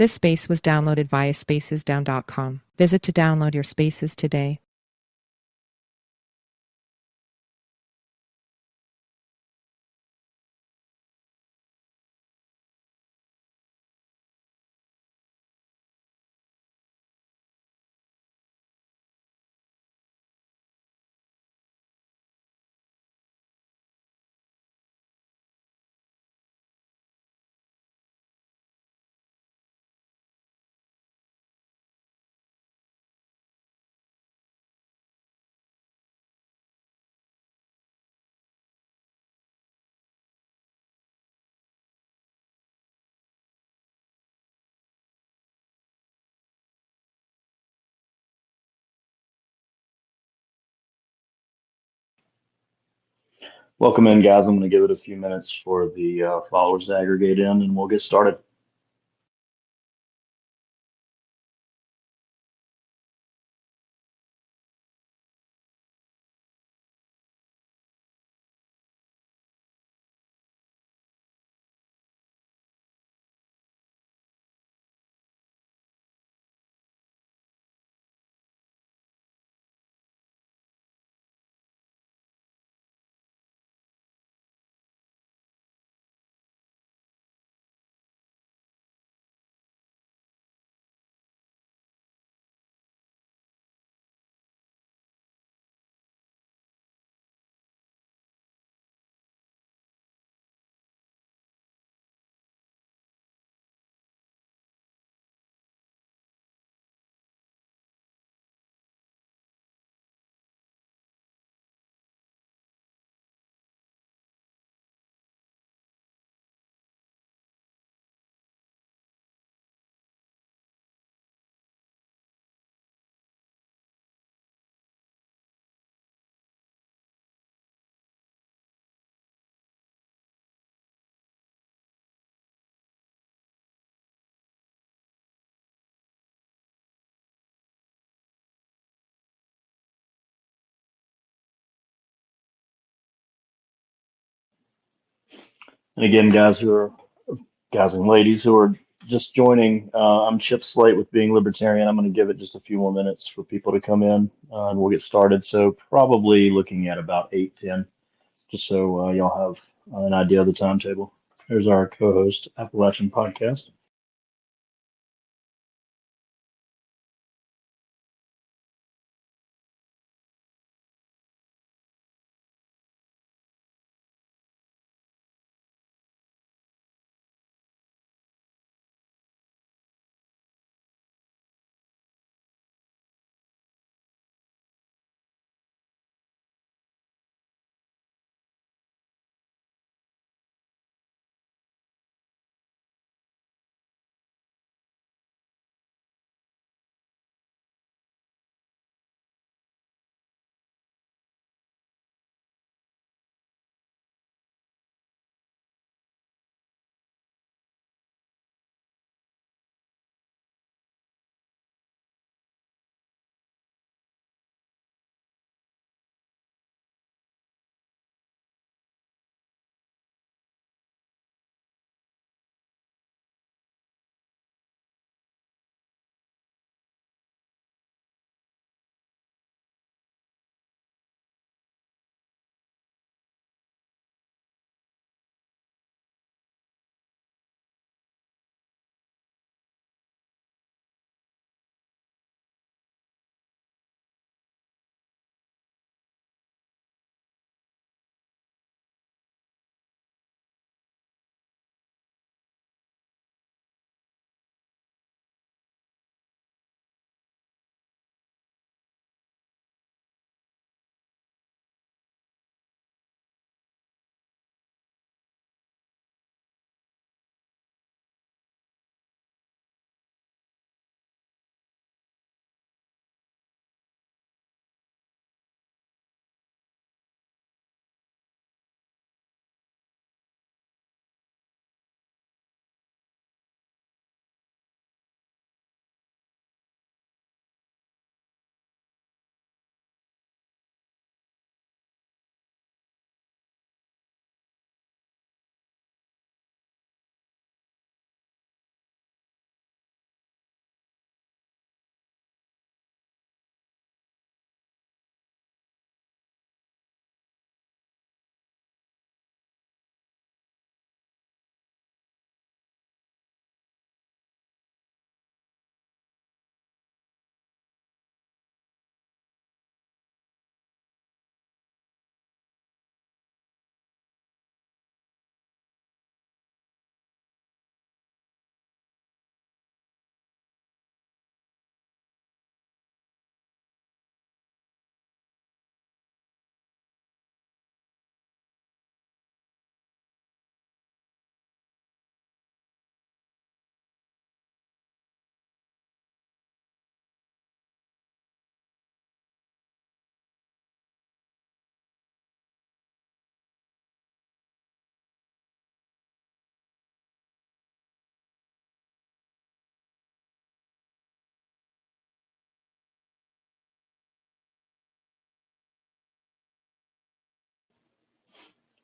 This space was downloaded via spacesdown.com. Visit to download your spaces today. Welcome in, guys. I'm going to give it a few minutes for the followers to aggregate in, and we'll get started. And again, guys and ladies who are just joining, I'm Chip Slate with Being Libertarian. I'm going to give it just a few more minutes for people to come in, and we'll get started. So probably looking at about 8:10, just so y'all have an idea of the timetable. Here's our co-host, Appalachian Podcast.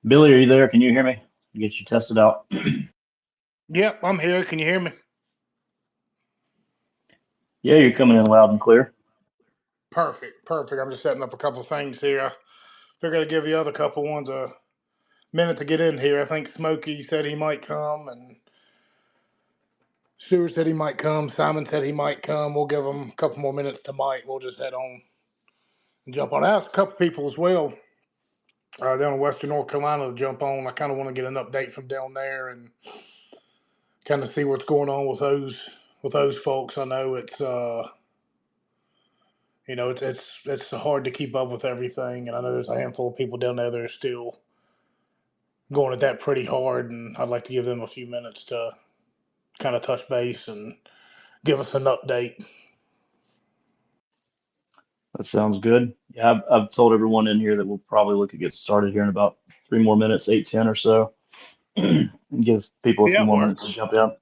Billy, are you there? Can you hear me? Get you tested out. Yep, I'm here. Can you hear me? Yeah, you're coming in loud and clear. Perfect. I'm just setting up a couple of things here. I figured I'd give the other couple ones a minute to get in here. I think Smokey said he might come, and Stewart said he might come. Simon said he might come. We'll give them a couple more minutes to Mike. We'll just head on and jump on. I asked a couple people as well down in Western North Carolina to jump on. I kind of want to get an update from down there and kind of see what's going on with those folks. I know it's it's hard to keep up with everything, and I know there's a handful of people down there that are still going at that pretty hard, and I'd like to give them a few minutes to kind of touch base and give us an update. That sounds good. Yeah, I've told everyone in here that we'll probably look to get started here in about 3 more minutes, 8:10 or so, and give people a Yeah, few it more minutes works. to jump in.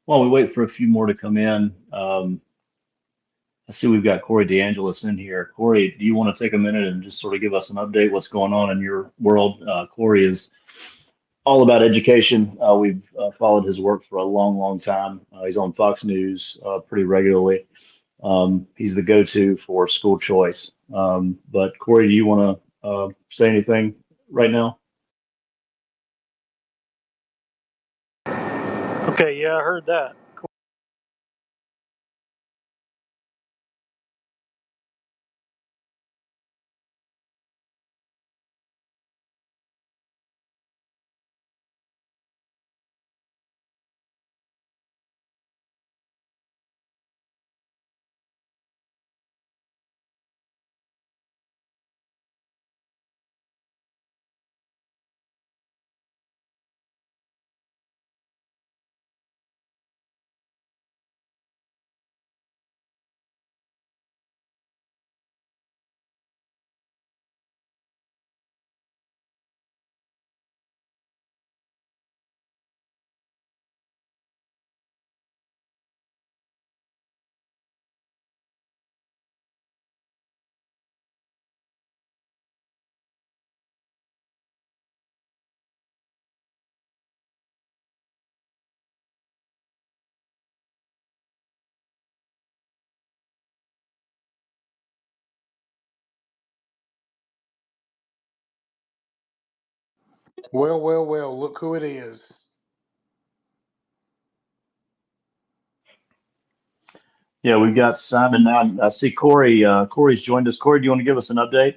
While we wait for a few more to come in, I see we've got Corey DeAngelis in here. Corey, do you want to take a minute and just sort of give us an update what's going on in your world? Corey is all about education. We've followed his work for a long, long time. He's on Fox News pretty regularly. He's the go-to for school choice. But Corey, do you want to say anything right now? Okay, yeah, I heard that. Cool. Well, look who it is. Yeah, we've got Simon now. I see Corey. Corey's joined us. Corey, do you want to give us an update?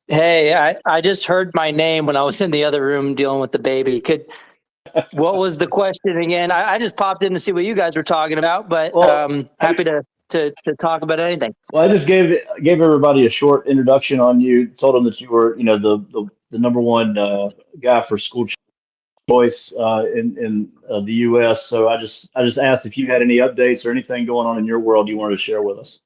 Hey, I just heard my name when I was in the other room dealing with the baby. What was the question again? I just popped in to see what you guys were talking about, but Well, happy to talk about anything. I just gave everybody a short introduction on you. Told them that you were, the number one guy for school choice in the U.S. So I just asked if you had any updates or anything going on in your world you wanted to share with us.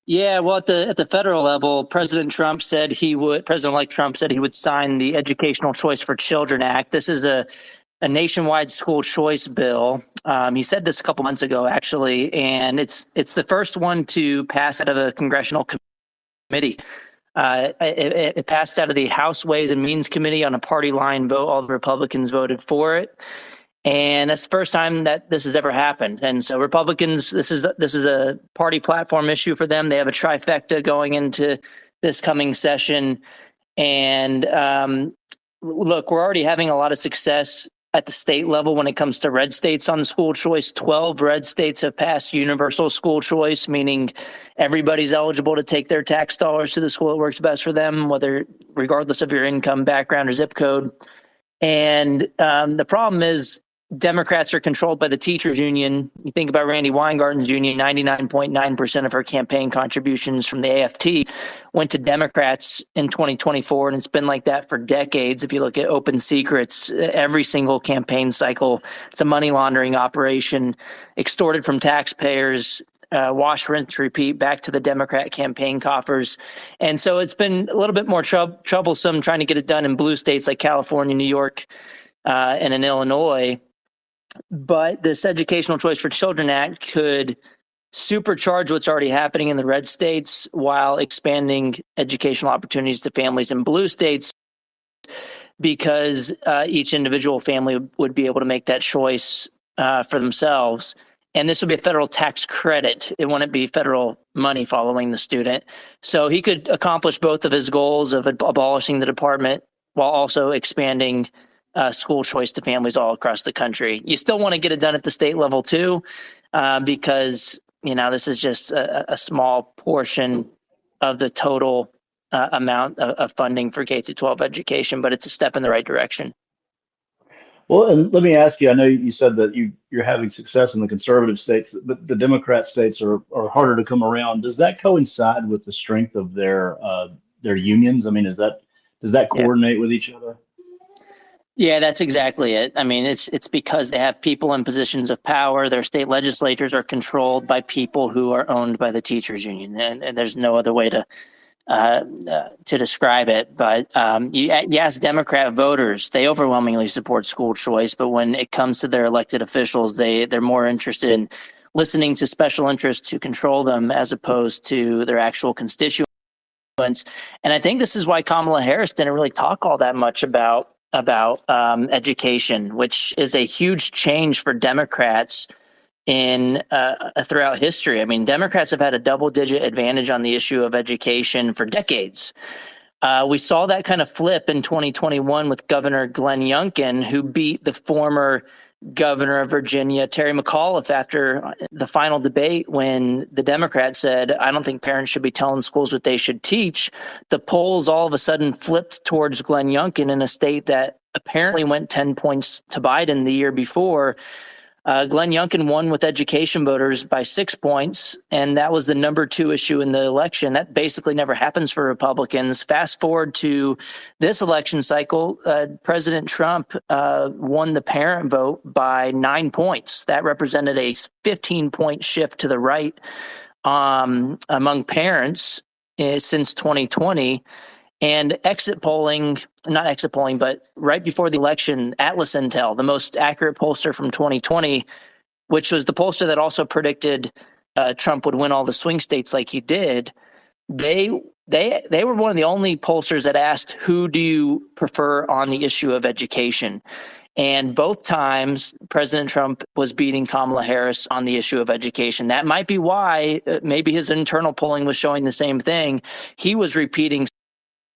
Yeah, well, at the federal level, President-elect Trump said he would sign the Educational Choice for Children Act. This is a nationwide school choice bill. He said this a couple months ago, actually, and it's the first one to pass out of a congressional committee. It passed out of the House Ways and Means Committee on a party line vote. All the Republicans voted for it. And that's the first time that this has ever happened. And so Republicans, this is a party platform issue for them. They have a trifecta going into this coming session. And look, we're already having a lot of success at the state level when it comes to red states on school choice. 12 red states have passed universal school choice, meaning everybody's eligible to take their tax dollars to the school that works best for them, regardless of your income, background, or zip code. And the problem is Democrats are controlled by the teachers union. You think about Randy Weingarten's union, 99.9% of her campaign contributions from the AFT went to Democrats in 2024. And it's been like that for decades. If you look at Open Secrets, every single campaign cycle, it's a money laundering operation extorted from taxpayers, wash, rinse, repeat back to the Democrat campaign coffers. And so it's been a little bit more troublesome trying to get it done in blue states like California, New York, and in Illinois. But this Educational Choice for Children Act could supercharge what's already happening in the red states while expanding educational opportunities to families in blue states, because each individual family would be able to make that choice for themselves. And this would be a federal tax credit. It wouldn't be federal money following the student. So he could accomplish both of his goals of abolishing the department while also expanding school choice to families all across the country. You still want to get it done at the state level too, because this is just a small portion of the total amount of funding for K through 12 education, but it's a step in the right direction. Well, and let me ask you, I know you said that you're having success in the conservative states, but the Democrat states are harder to come around. Does that coincide with the strength of their unions? I mean, does that coordinate with each other? Yeah, that's exactly it. I mean, it's because they have people in positions of power. Their state legislatures are controlled by people who are owned by the teachers union, and there's no other way to describe it. But you ask Democrat voters, they overwhelmingly support school choice. But when it comes to their elected officials, they're more interested in listening to special interests who control them as opposed to their actual constituents. And I think this is why Kamala Harris didn't really talk all that much about education, which is a huge change for Democrats in throughout history. I mean, Democrats have had a double-digit advantage on the issue of education for decades. We saw that kind of flip in 2021 with Governor Glenn Youngkin, who beat the former governor of Virginia, Terry McAuliffe, after the final debate when the Democrats said, I don't think parents should be telling schools what they should teach. The polls all of a sudden flipped towards Glenn Youngkin in a state that apparently went 10 points to Biden the year before. Glenn Youngkin won with education voters by 6 points, and that was the number 2 issue in the election. That basically never happens for Republicans. Fast forward to this election cycle, President Trump won the parent vote by 9 points. That represented a 15-point shift to the right among parents since 2020. And not exit polling, but right before the election, Atlas Intel, the most accurate pollster from 2020, which was the pollster that also predicted Trump would win all the swing states like he did, they were one of the only pollsters that asked, who do you prefer on the issue of education? And both times, President Trump was beating Kamala Harris on the issue of education. That might be why maybe his internal polling was showing the same thing. He was repeating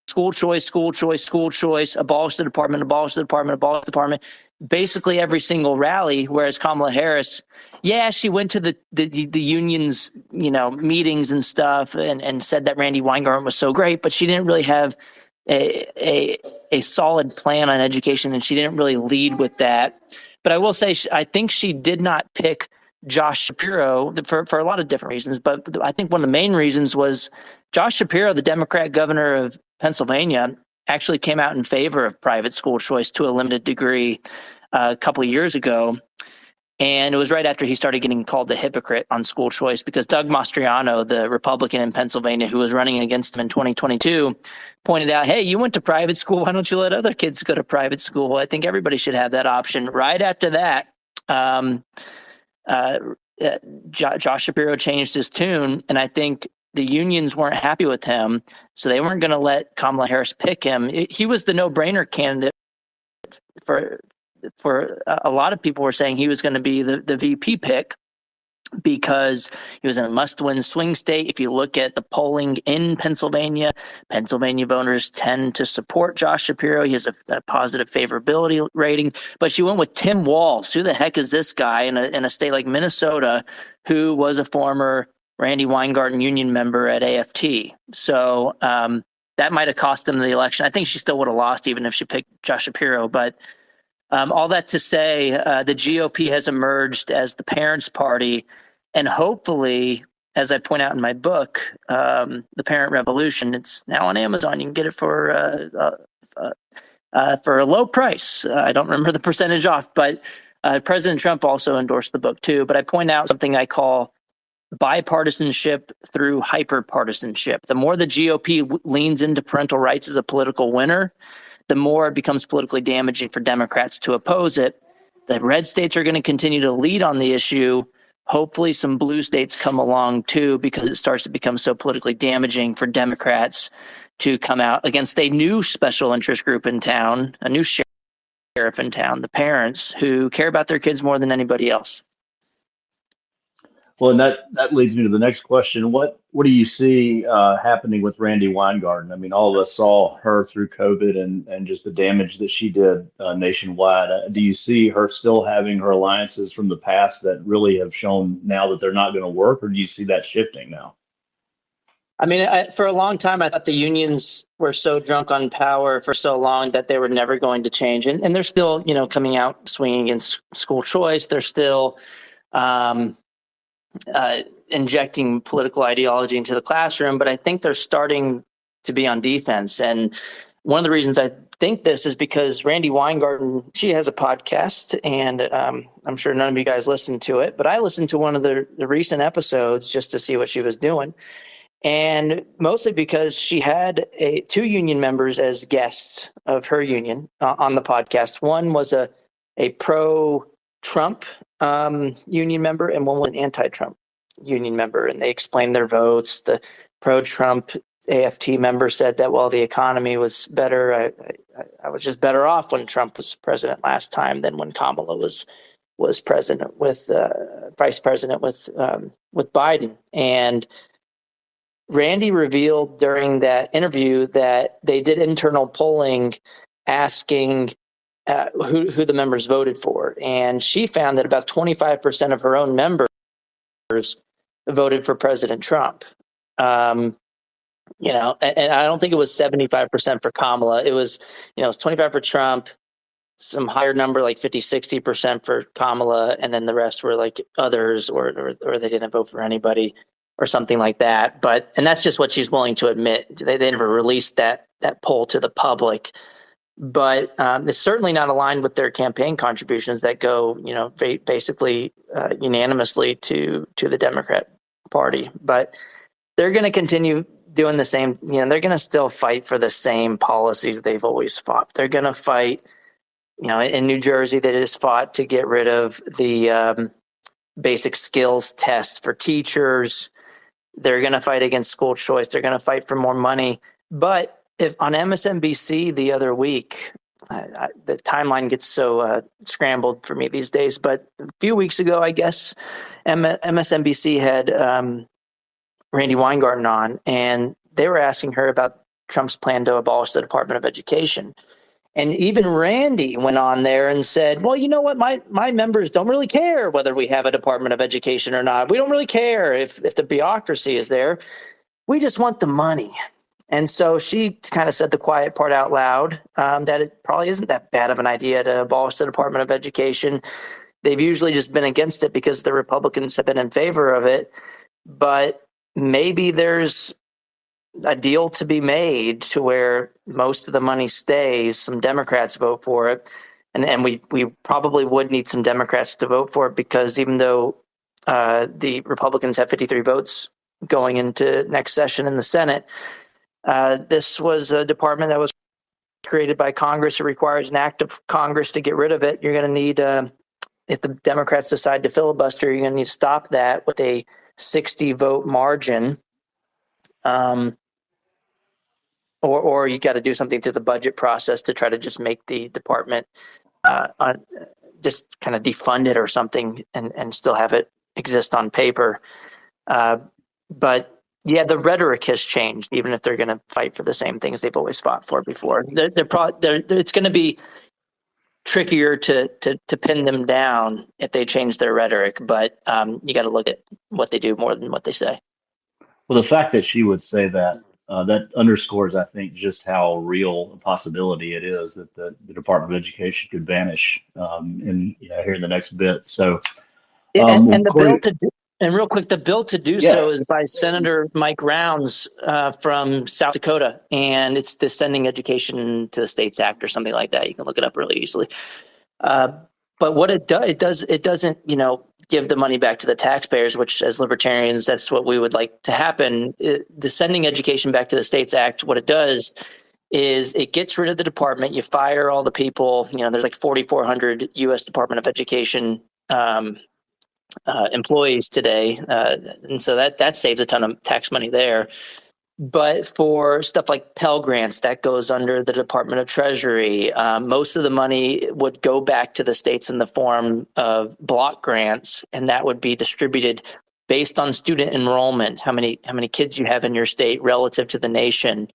school choice, school choice, school choice, abolish the department, abolish the department, abolish the department. basically every single rally, whereas Kamala Harris, yeah, she went to the unions, meetings and stuff and said that Randy Weingarten was so great, but she didn't really have a solid plan on education, and she didn't really lead with that. But I will say, I think she did not pick Josh Shapiro for a lot of different reasons. But I think one of the main reasons was Josh Shapiro, the Democrat governor of Pennsylvania, actually came out in favor of private school choice to a limited degree a couple of years ago. And it was right after he started getting called a hypocrite on school choice, because Doug Mastriano, the Republican in Pennsylvania who was running against him in 2022, pointed out, hey, you went to private school. Why don't you let other kids go to private school? I think everybody should have that option. Right after that, Josh Shapiro changed his tune, and I think the unions weren't happy with him, so they weren't going to let Kamala Harris pick him. He was the no-brainer candidate for a lot of people were saying he was going to be the VP pick, because he was in a must-win swing state. If you look at the polling in Pennsylvania voters tend to support Josh Shapiro. He has a positive favorability rating. But she went with Tim Walz. Who the heck is this guy in a state like Minnesota, who was a former Randy Weingarten union member at AFT? So that might have cost him the election. I think she still would have lost even if she picked Josh Shapiro. But all that to say, the GOP has emerged as the parents' party, and hopefully, as I point out in my book, The Parent Revolution, it's now on Amazon. You can get it for a low price. I don't remember the percentage off, but President Trump also endorsed the book too. But I point out something I call bipartisanship through hyperpartisanship. The more the GOP leans into parental rights as a political winner, the more it becomes politically damaging for Democrats to oppose it. The red states are going to continue to lead on the issue. Hopefully some blue states come along too, because it starts to become so politically damaging for Democrats to come out against a new special interest group in town, a new sheriff in town, the parents, who care about their kids more than anybody else. Well, and that leads me to the next question. What do you see happening with Randy Weingarten? I mean, all of us saw her through COVID and just the damage that she did nationwide. Do you see her still having her alliances from the past that really have shown now that they're not going to work, or do you see that shifting now? I mean, for a long time, I thought the unions were so drunk on power for so long that they were never going to change. And they're still, coming out swinging against school choice. They're still injecting political ideology into the classroom, but I think they're starting to be on defense. And one of the reasons I think this is because Randy Weingarten, she has a podcast, and I'm sure none of you guys listen to it, but I listened to one of the recent episodes just to see what she was doing. And mostly because she had two union members as guests of her union on the podcast. One was a pro-Trump union member, and one was an anti-Trump union member, and they explained their votes. The pro-Trump AFT member said that, well, the economy was better. I was just better off when Trump was president last time than when Kamala was president with vice president with Biden. And Randy revealed during that interview that they did internal polling asking who the members voted for. And she found that about 25% of her own members voted for President Trump. And I don't think it was 75% for Kamala. It was 25 for Trump, some higher number, like 50, 60% for Kamala. And then the rest were like others, or they didn't vote for anybody or something like that. And that's just what she's willing to admit. They never released that poll to the public. But it's certainly not aligned with their campaign contributions that go, basically unanimously to the Democrat Party. But they're going to continue doing the same. They're going to still fight for the same policies they've always fought. They're going to fight. In New Jersey, they just fought to get rid of the basic skills test for teachers. They're going to fight against school choice. They're going to fight for more money. But if on MSNBC the other week, the timeline gets so scrambled for me these days, but a few weeks ago, I guess, MSNBC had Randy Weingarten on, and they were asking her about Trump's plan to abolish the Department of Education. And even Randy went on there and said, well, you know what? My members don't really care whether we have a Department of Education or not. We don't really care if the bureaucracy is there. We just want the money. And so she kind of said the quiet part out loud, that it probably isn't that bad of an idea to abolish the Department of Education. They've usually just been against it because the Republicans have been in favor of it. But maybe there's a deal to be made to where most of the money stays, some Democrats vote for it. And we probably would need some Democrats to vote for it, because even though the Republicans have 53 votes going into next session in the Senate, this was a department that was created by Congress. It requires an act of Congress to get rid of it. You're going to need, if the Democrats decide to filibuster, you're going to need to stop that with a 60 vote margin. Or you got to do something through the budget process to try to just make the department just kind of defund it or something, and still have it exist on paper. But yeah, the rhetoric has changed, even if they're going to fight for the same things they've always fought for before. It's going to be trickier to pin them down if they change their rhetoric, but you got to look at what they do more than what they say. Well, the fact that she would say that, that underscores, I think, just how real a possibility it is that the Department of Education could vanish here in the next bit. So, and the Corey, bill to do, and real quick, the bill to do so is by Senator Mike Rounds from South Dakota, and it's the Sending Education to the States Act or something like that. You can look it up really easily. But what it does, it doesn't, give the money back to the taxpayers, which as libertarians, that's what we would like to happen. The Sending Education Back to the States Act, what it does is it gets rid of the department. You fire all the people. There's like 4,400 U.S. Department of Education employees today, and so that saves a ton of tax money there. But for stuff like Pell Grants, that goes under the Department of Treasury. Most of the money would go back to the states in the form of block grants, and that would be distributed based on student enrollment, how many kids you have in your state relative to the nation.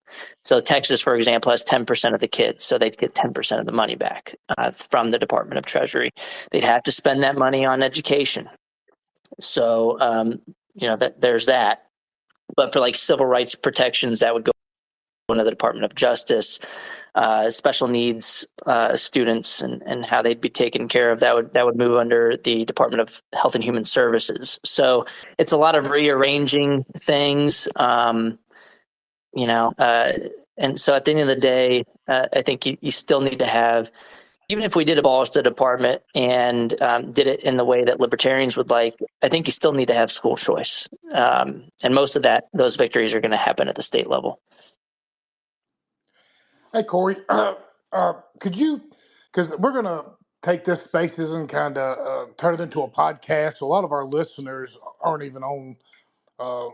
So Texas, for example, has 10% of the kids, so they'd get 10% of the money back from the Department of Treasury. They'd have to spend that money on education. So, there's that. But for like civil rights protections, that would go into the Department of Justice. Special needs students and how they'd be taken care of, that would move under the Department of Health and Human Services. So it's a lot of rearranging things, and so at the end of the day, I think you still need to have, even if we did abolish the department and did it in the way that libertarians would like, I think you still need to have school choice. And most of those victories are going to happen at the state level. Hey, Corey, could you, because we're going to take this Spaces and kind of turn it into a podcast. A lot of our listeners aren't even on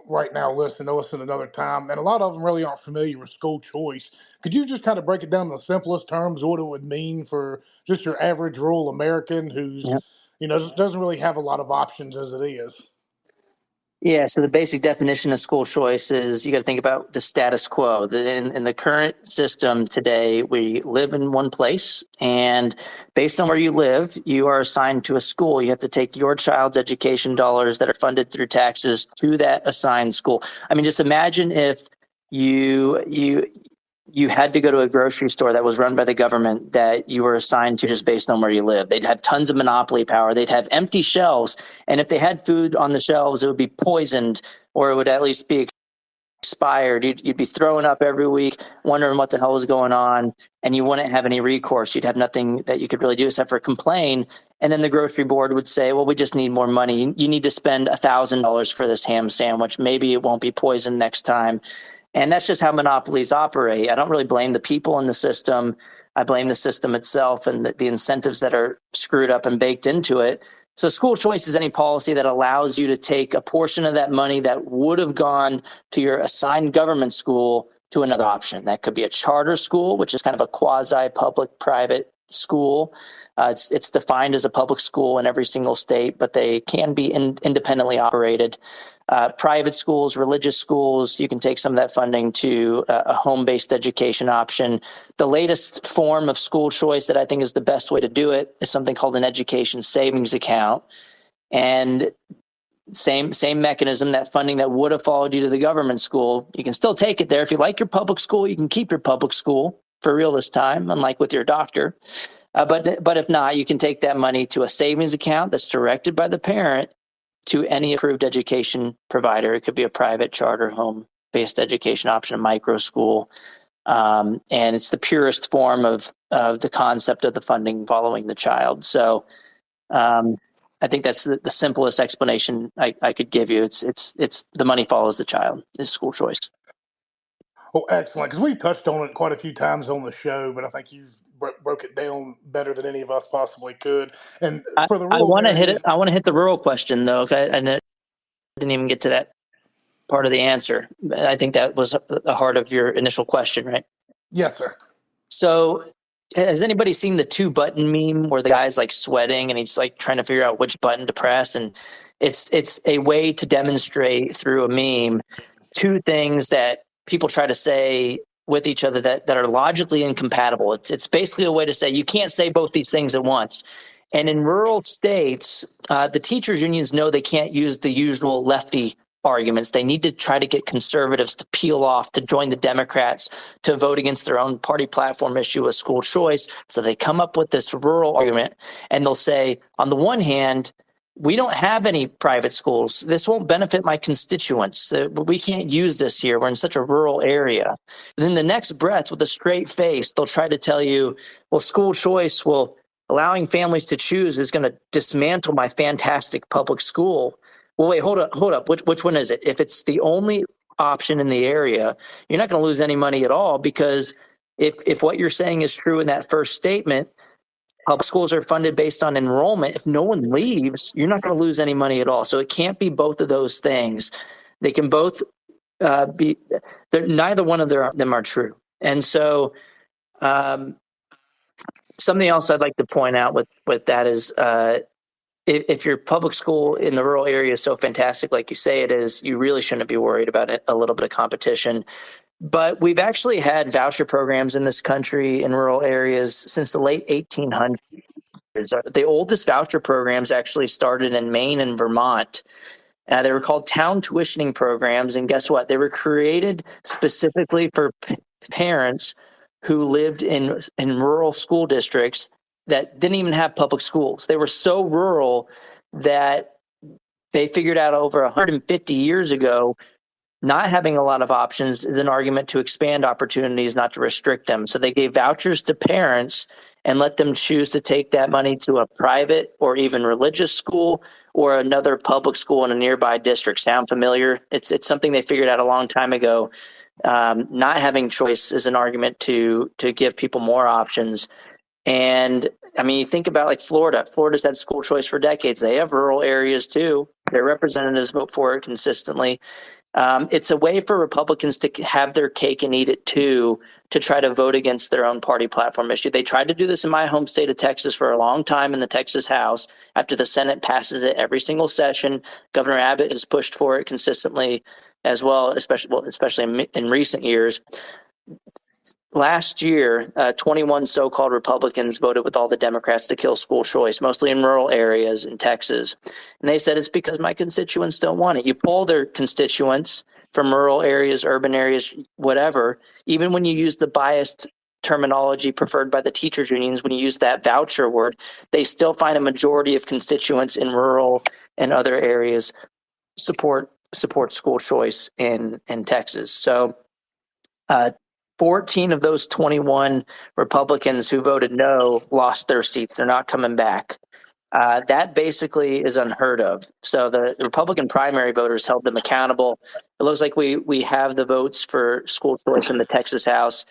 right now listening. They'll listen another time. And a lot of them really aren't familiar with school choice. Could you just kind of break it down in the simplest terms, what it would mean for just your average rural American who's, doesn't really have a lot of options as it is? Yeah, so the basic definition of school choice is you got to think about the status quo. In the current system today, we live in one place, and based on where you live, you are assigned to a school. You have to take your child's education dollars that are funded through taxes to that assigned school. I mean, just imagine if you had to go to a grocery store that was run by the government that you were assigned to just based on where you live. They'd have tons of monopoly power. They'd have empty shelves. And if they had food on the shelves, it would be poisoned, or it would at least be expired. You'd be throwing up every week, wondering what the hell was going on, and you wouldn't have any recourse. You'd have nothing that you could really do except for complain. And then the grocery board would say, well, we just need more money. You need to spend $1,000 for this ham sandwich. Maybe it won't be poisoned next time. And that's just how monopolies operate. I don't really blame the people in the system. I blame the system itself and the incentives that are screwed up and baked into it. So school choice is any policy that allows you to take a portion of that money that would have gone to your assigned government school to another option. That could be a charter school, which is kind of a quasi-public private school. It's defined as a public school in every single state, but they can be independently operated. Private schools, religious schools, you can take some of that funding to a home-based education option. The latest form of school choice that I think is the best way to do it is something called an education savings account. And same mechanism, that funding that would have followed you to the government school, you can still take it there. If you like your public school, you can keep your public school for real this time, unlike with your doctor. But if not, you can take that money to a savings account that's directed by the parent to any approved education provider. It could be a private, charter, home-based education option, a micro school. And it's the purest form of the concept of the funding following the child. So I think that's the simplest explanation I could give you. It's the money follows the child is school choice. Oh, excellent. Because we've touched on it quite a few times on the show, but I think you've broke it down better than any of us possibly could. And for the I rural want to hit areas, it. I want to hit the rural question though. Okay, and I didn't even get to that part of the answer. I think that was the heart of your initial question, right? yes, sir. So has anybody seen the 2-button meme where the guy's like sweating and he's like trying to figure out which button to press? And it's a way to demonstrate through a meme two things that people try to say with each other that are logically incompatible. It's basically a way to say you can't say both these things at once. And in rural states, the teachers unions know they can't use the usual lefty arguments. They need to try to get conservatives to peel off, to join the Democrats, to vote against their own party platform issue of school choice. So they come up with this rural argument, and they'll say, on the one hand, we don't have any private schools. This won't benefit my constituents. We can't use this here. We're in such a rural area. And then the next breath, with a straight face, they'll try to tell you, well, school choice, allowing families to choose is going to dismantle my fantastic public school. Well, wait, hold up. Which one is it? If it's the only option in the area, you're not going to lose any money at all, because if what you're saying is true in that first statement, public schools are funded based on enrollment. If no one leaves, you're not going to lose any money at all. So it can't be both of those things. They can both be. Neither one of them are true. And so something else I'd like to point out with that is if your public school in the rural area is so fantastic, like you say it is, you really shouldn't be worried about a little bit of competition. But we've actually had voucher programs in this country in rural areas since the late 1800s. The oldest voucher programs actually started in Maine and Vermont. They were called town tuitioning programs. And guess what? They were created specifically for parents who lived in rural school districts that didn't even have public schools. They were so rural that they figured out over 150 years ago, not having a lot of options is an argument to expand opportunities, not to restrict them. So they gave vouchers to parents and let them choose to take that money to a private or even religious school or another public school in a nearby district. Sound familiar? It's something they figured out a long time ago. Not having choice is an argument to give people more options. And I mean, you think about like Florida. Florida's had school choice for decades. They have rural areas too. Their representatives vote for it consistently. It's a way for Republicans to have their cake and eat it too, to try to vote against their own party platform issue. They tried to do this in my home state of Texas for a long time in the Texas House. After the Senate passes it every single session, Governor Abbott has pushed for it consistently as well, especially in recent years. Last year, 21 so-called Republicans voted with all the Democrats to kill school choice, mostly in rural areas in Texas. And they said it's because my constituents don't want it. You poll their constituents from rural areas, urban areas, whatever, even when you use the biased terminology preferred by the teachers unions, when you use that voucher word, they still find a majority of constituents in rural and other areas support school choice in Texas. So 14 of those 21 Republicans who voted no lost their seats. They're not coming back. That basically is unheard of. So the Republican primary voters held them accountable. It looks like we have the votes for school choice in the Texas House.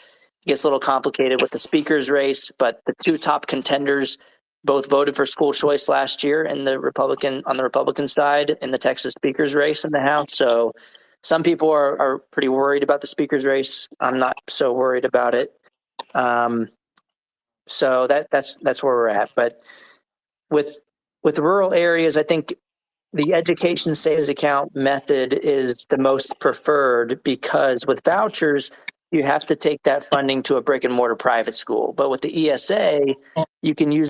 It gets a little complicated with the speaker's race, but the two top contenders both voted for school choice last year on the Republican side in the Texas speaker's race in the House. So some people are pretty worried about the speaker's race. I'm not so worried about it. So that's where we're at. But with rural areas, I think the education savings account method is the most preferred, because with vouchers, you have to take that funding to a brick and mortar private school. But with the ESA, you can use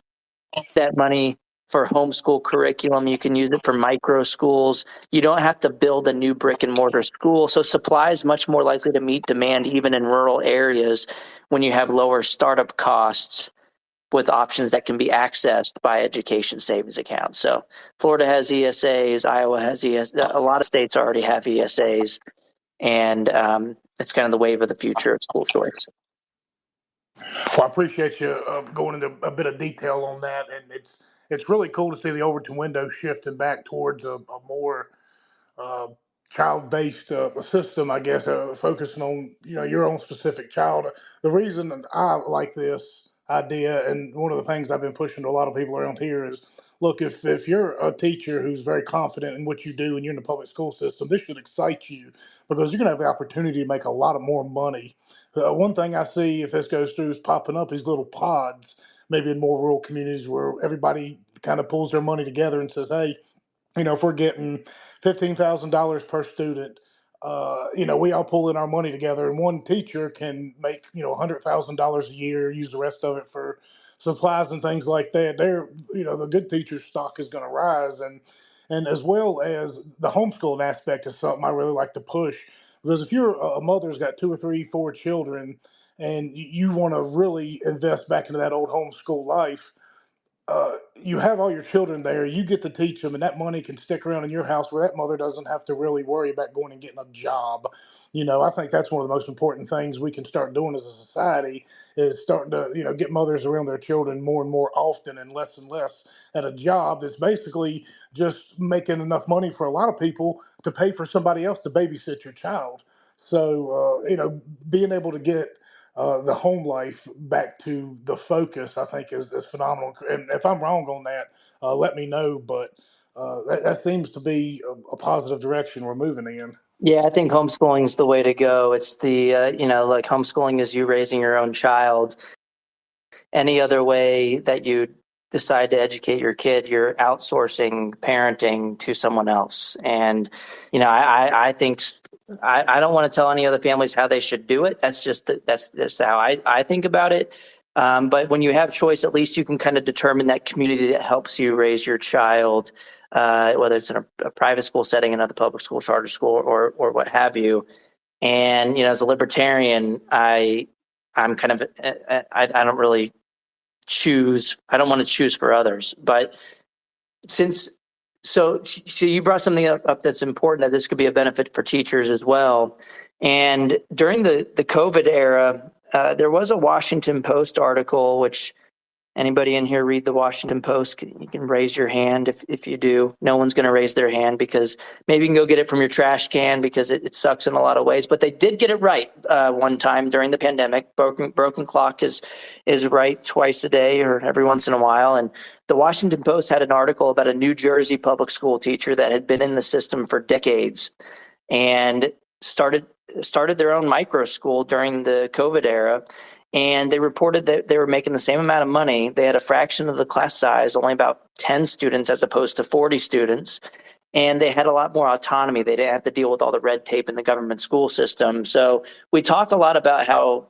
that money for homeschool curriculum. You can use it for micro schools. You don't have to build a new brick and mortar school. So supply is much more likely to meet demand even in rural areas when you have lower startup costs with options that can be accessed by education savings accounts. So Florida has ESAs, Iowa has ESAs, a lot of states already have ESAs, and it's kind of the wave of the future of school choice. Well, I appreciate you going into a bit of detail on that, and it's really cool to see the Overton window shifting back towards a more uh, child-based system, I guess, focusing on your own specific child. The reason that I like this idea, and one of the things I've been pushing to a lot of people around here, is look, if you're a teacher who's very confident in what you do and you're in the public school system, this should excite you, because you're going to have the opportunity to make a lot of more money. One thing I see, if this goes through, is popping up these little pods, maybe in more rural communities, where everybody kind of pulls their money together and says, hey, if we're getting $15,000 per student, we all pull in our money together, and one teacher can make, $100,000 a year, use the rest of it for supplies and things like that. The good teacher's stock is going to rise, and as well as the homeschooling aspect is something I really like to push, because if you're a mother's got 2 or 3, 4 children, and you want to really invest back into that old homeschool life, you have all your children there, you get to teach them, and that money can stick around in your house where that mother doesn't have to really worry about going and getting a job. I think that's one of the most important things we can start doing as a society, is starting to, get mothers around their children more and more often, and less at a job that's basically just making enough money for a lot of people to pay for somebody else to babysit your child. So, being able to get the home life back to the focus, I think is phenomenal. And if I'm wrong on that, let me know. But that seems to be a positive direction we're moving in. Yeah, I think homeschooling is the way to go. It's the, like homeschooling is you raising your own child. Any other way that you decide to educate your kid, you're outsourcing parenting to someone else. And, I think I don't want to tell any other families how they should do it. That's just how I think about it. But when you have choice, at least you can kind of determine that community that helps you raise your child, whether it's in a private school setting, another public school, charter school, or what have you. And, as a libertarian, I'm kind of, I don't really choose. I don't want to choose for others. But so you brought something up that's important, that this could be a benefit for teachers as well. And during the COVID era, there was a Washington Post article, which anybody in here read the Washington Post? You can raise your hand if you do. No one's going to raise their hand, because maybe you can go get it from your trash can, because it sucks in a lot of ways. But they did get it right one time during the pandemic. Broken clock is right twice a day or every once in a while. And the Washington Post had an article about a New Jersey public school teacher that had been in the system for decades and started their own micro school during the COVID era. And they reported that they were making the same amount of money. They had a fraction of the class size, only about 10 students as opposed to 40 students. And they had a lot more autonomy. They didn't have to deal with all the red tape in the government school system. So we talk a lot about how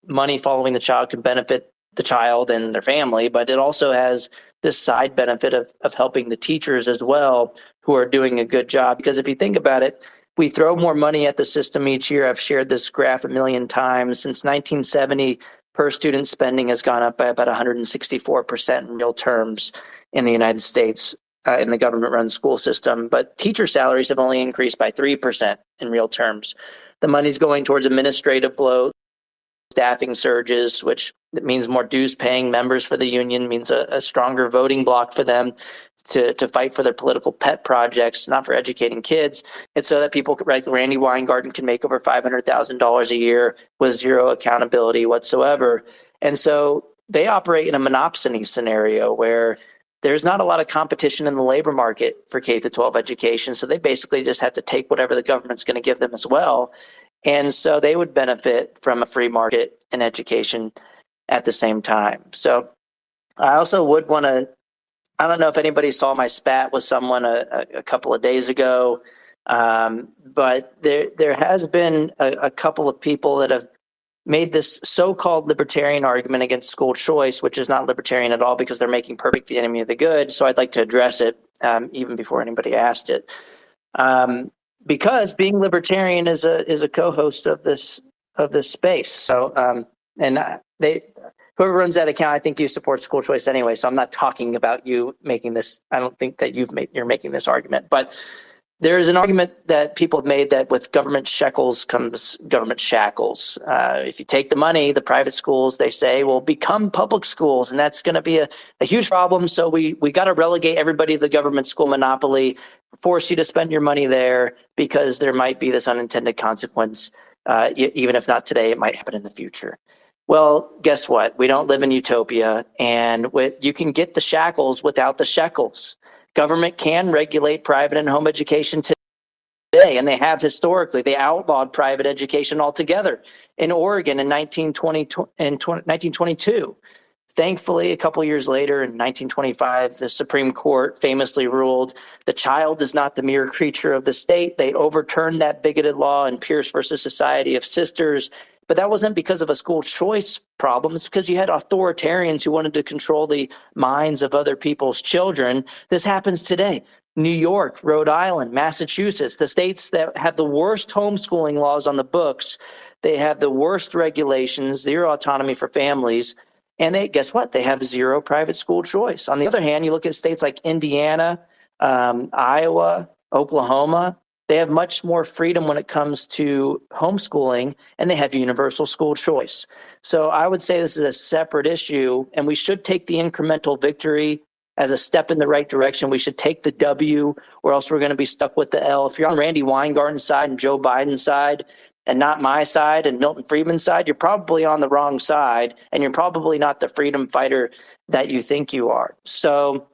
money following the child can benefit the child and their family, but it also has this side benefit of helping the teachers as well, who are doing a good job. Because if you think about it, we throw more money at the system each year. I've shared this graph a million times. Since 1970, per student spending has gone up by about 164% in real terms in the United States in the government-run school system. But teacher salaries have only increased by 3% in real terms. The money's going towards administrative bloat, staffing surges, which means more dues-paying members for the union, means a stronger voting bloc for them to fight for their political pet projects, not for educating kids. It's so that people like Randy Weingarten can make over $500,000 a year with zero accountability whatsoever. And so they operate in a monopsony scenario where there's not a lot of competition in the labor market for K-12 education. So they basically just have to take whatever the government's going to give them as well. And so they would benefit from a free market in education. at the same time. So I also would want to, I don't know if anybody saw my spat with someone a couple of days ago, but there has been a couple of people that have made this so-called libertarian argument against school choice, which is not libertarian at all because they're making perfect the enemy of the good. So I'd like to address it even before anybody asked it. Because Being Libertarian is a co-host of this space. So whoever runs that account, I think you support school choice anyway. So I'm not talking about you making this. I don't think that you're making this argument, but there's an argument that people have made that with government shekels comes government shackles. If you take the money, the private schools, they say, will become public schools, and that's going to be a huge problem. So we got to relegate everybody to the government school monopoly, force you to spend your money there because there might be this unintended consequence. Even if not today, it might happen in the future. Well, guess what? We don't live in utopia, and you can get the shackles without the shekels. Government can regulate private and home education today, and they have historically. They outlawed private education altogether in Oregon in 1922. Thankfully, a couple years later, in 1925, the Supreme Court famously ruled the child is not the mere creature of the state. They overturned that bigoted law in Pierce versus Society of Sisters. But that wasn't because of a school choice problem. It's because you had authoritarians who wanted to control the minds of other people's children. This happens today. New York, Rhode Island, Massachusetts, the states that have the worst homeschooling laws on the books, they have the worst regulations, zero autonomy for families. And guess what? They have zero private school choice. On the other hand, you look at states like Indiana, Iowa, Oklahoma, they have much more freedom when it comes to homeschooling, and they have universal school choice. So I would say this is a separate issue, and we should take the incremental victory as a step in the right direction. We should take the W, or else we're going to be stuck with the L. If you're on Randy Weingarten's side and Joe Biden's side, and not my side and Milton Friedman's side, you're probably on the wrong side, and you're probably not the freedom fighter that you think you are. So,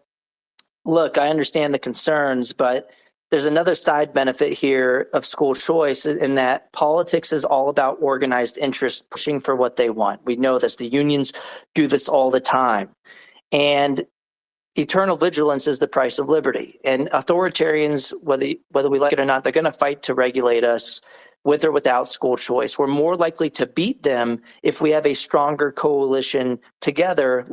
look, I understand the concerns, but there's another side benefit here of school choice in that politics is all about organized interest pushing for what they want. We know this. The unions do this all the time. And eternal vigilance is the price of liberty. And authoritarians, whether we like it or not, they're going to fight to regulate us with or without school choice. We're more likely to beat them if we have a stronger coalition together,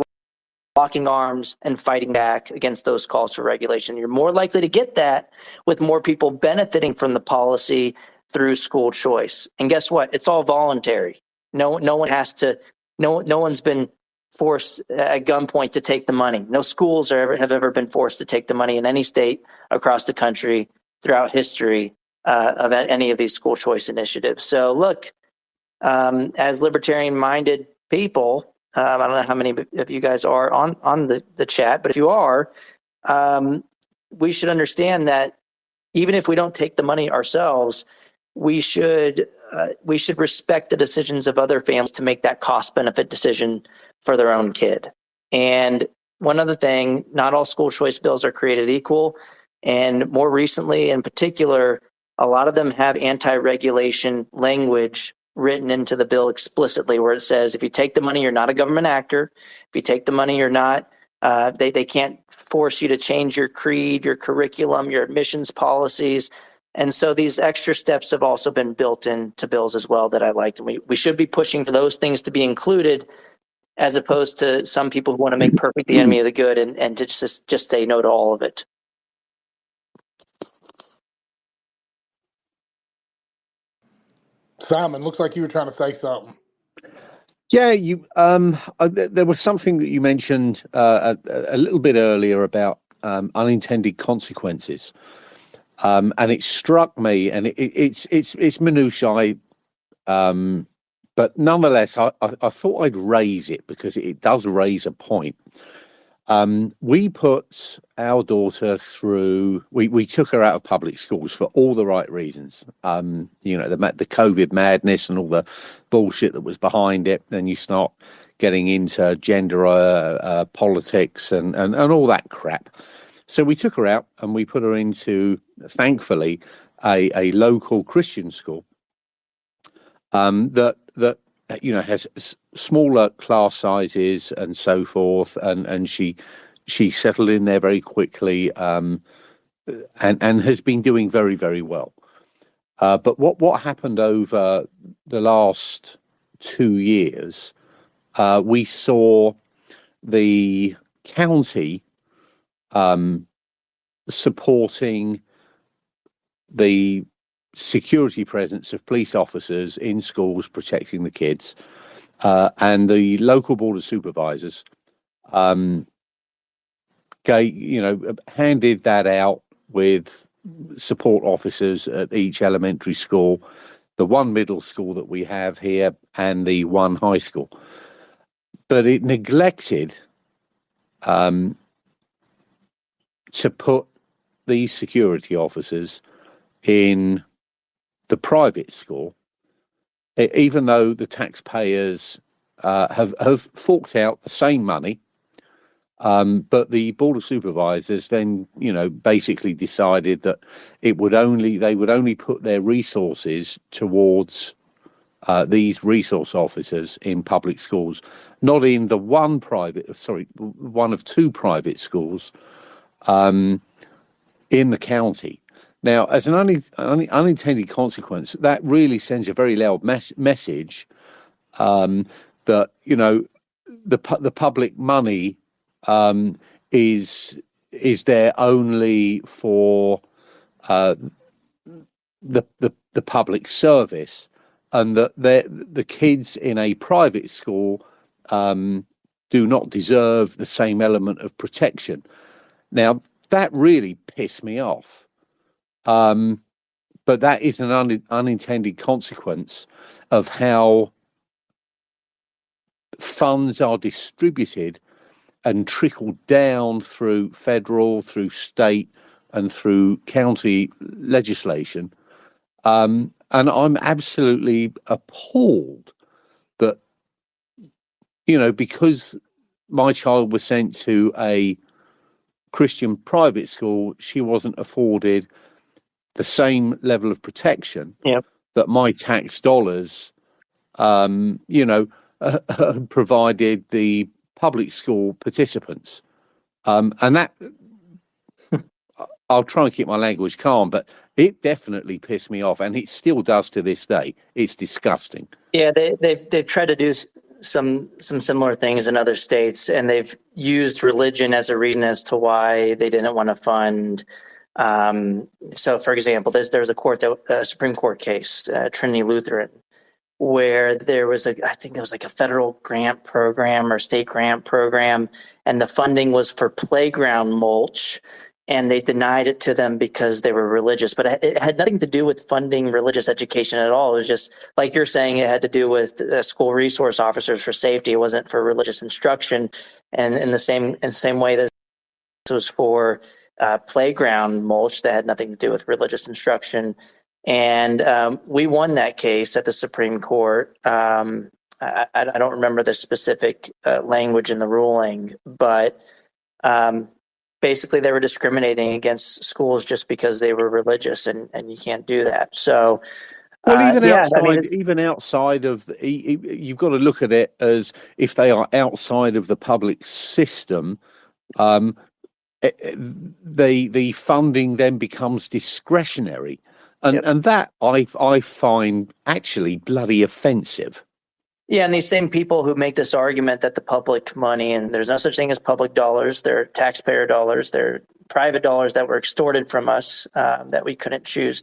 locking arms and fighting back against those calls for regulation. You're more likely to get that with more people benefiting from the policy through school choice. And guess what? It's all voluntary. No one has to. No one's been forced at gunpoint to take the money. No schools have ever been forced to take the money in any state across the country throughout history of any of these school choice initiatives. So look, as libertarian-minded people, I don't know how many of you guys are on the chat, but if you are, we should understand that even if we don't take the money ourselves, we should respect the decisions of other families to make that cost-benefit decision for their own kid. And one other thing, not all school choice bills are created equal. And more recently, in particular, a lot of them have anti-regulation language written into the bill explicitly, where it says, if you take the money, you're not a government actor. If you take the money, you're not, they can't force you to change your creed, your curriculum, your admissions policies. And so these extra steps have also been built into bills as well that I liked. And we should be pushing for those things to be included, as opposed to some people who want to make perfect the enemy of the good and to just say no to all of it. Simon, looks like you were trying to say something. Yeah, there was something that you mentioned a little bit earlier about unintended consequences, and it struck me, and it's minutiae, but nonetheless, I thought I'd raise it because it does raise a point. We put our daughter through. We took her out of public schools for all the right reasons. The COVID madness and all the bullshit that was behind it. Then you start getting into gender politics and all that crap. So we took her out and we put her into, thankfully, a local Christian school that has smaller class sizes and so forth, and she settled in there very quickly, and has been doing very, very well. But what happened over the last 2 years, we saw the county supporting the security presence of police officers in schools protecting the kids, and the local board of supervisors handed that out with support officers at each elementary school, the one middle school that we have here, and the one high school. But it neglected to put these security officers in the private school, even though the taxpayers have forked out the same money. But the board of supervisors then, basically decided that they would only put their resources towards these resource officers in public schools, not in the one of two private schools in the county. Now, as an unintended consequence, that really sends a very loud message that the public money is there only for the public service, and that the kids in a private school do not deserve the same element of protection. Now, that really pissed me off. But that is an unintended consequence of how funds are distributed and trickled down through federal, through state, and through county legislation. And I'm absolutely appalled that, because my child was sent to a Christian private school, she wasn't afforded the same level of protection that my tax dollars, provided the public school participants. And that, I'll try and keep my language calm, but it definitely pissed me off, and it still does to this day. It's disgusting. Yeah, they've tried to do some similar things in other states, and they've used religion as a reason as to why they didn't want to fund. So, for example, there's a Supreme Court case, Trinity Lutheran, where there was I think there was like a federal grant program or state grant program, and the funding was for playground mulch, and they denied it to them because they were religious. But it had nothing to do with funding religious education at all. It was just, like you're saying, it had to do with school resource officers for safety. It wasn't for religious instruction. And in the same way, this was for playground mulch that had nothing to do with religious instruction. And we won that case at the Supreme Court. I don't remember the specific language in the ruling, but basically they were discriminating against schools just because they were religious, and you can't do that. So, even outside of, you've got to look at it as if they are outside of the public system. The funding then becomes discretionary, and that I find actually bloody offensive. Yeah, and these same people who make this argument that the public money, and there's no such thing as public dollars, they're taxpayer dollars, they're private dollars that were extorted from us, that we couldn't choose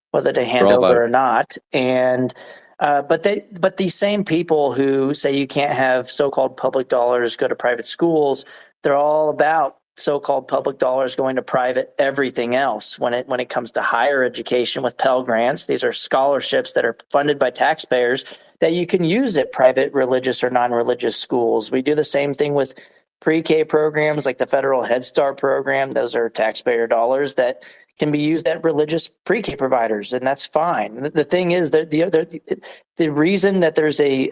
whether to hand over or not. And but these same people who say you can't have so-called public dollars go to private schools, they're all about so-called public dollars going to private everything else. When it comes to higher education with Pell Grants, these are scholarships that are funded by taxpayers that you can use at private religious or non-religious schools. We do the same thing with pre-K programs like the federal Head Start program. Those are taxpayer dollars that can be used at religious pre-K providers, and that's fine. The thing is that the reason that there's a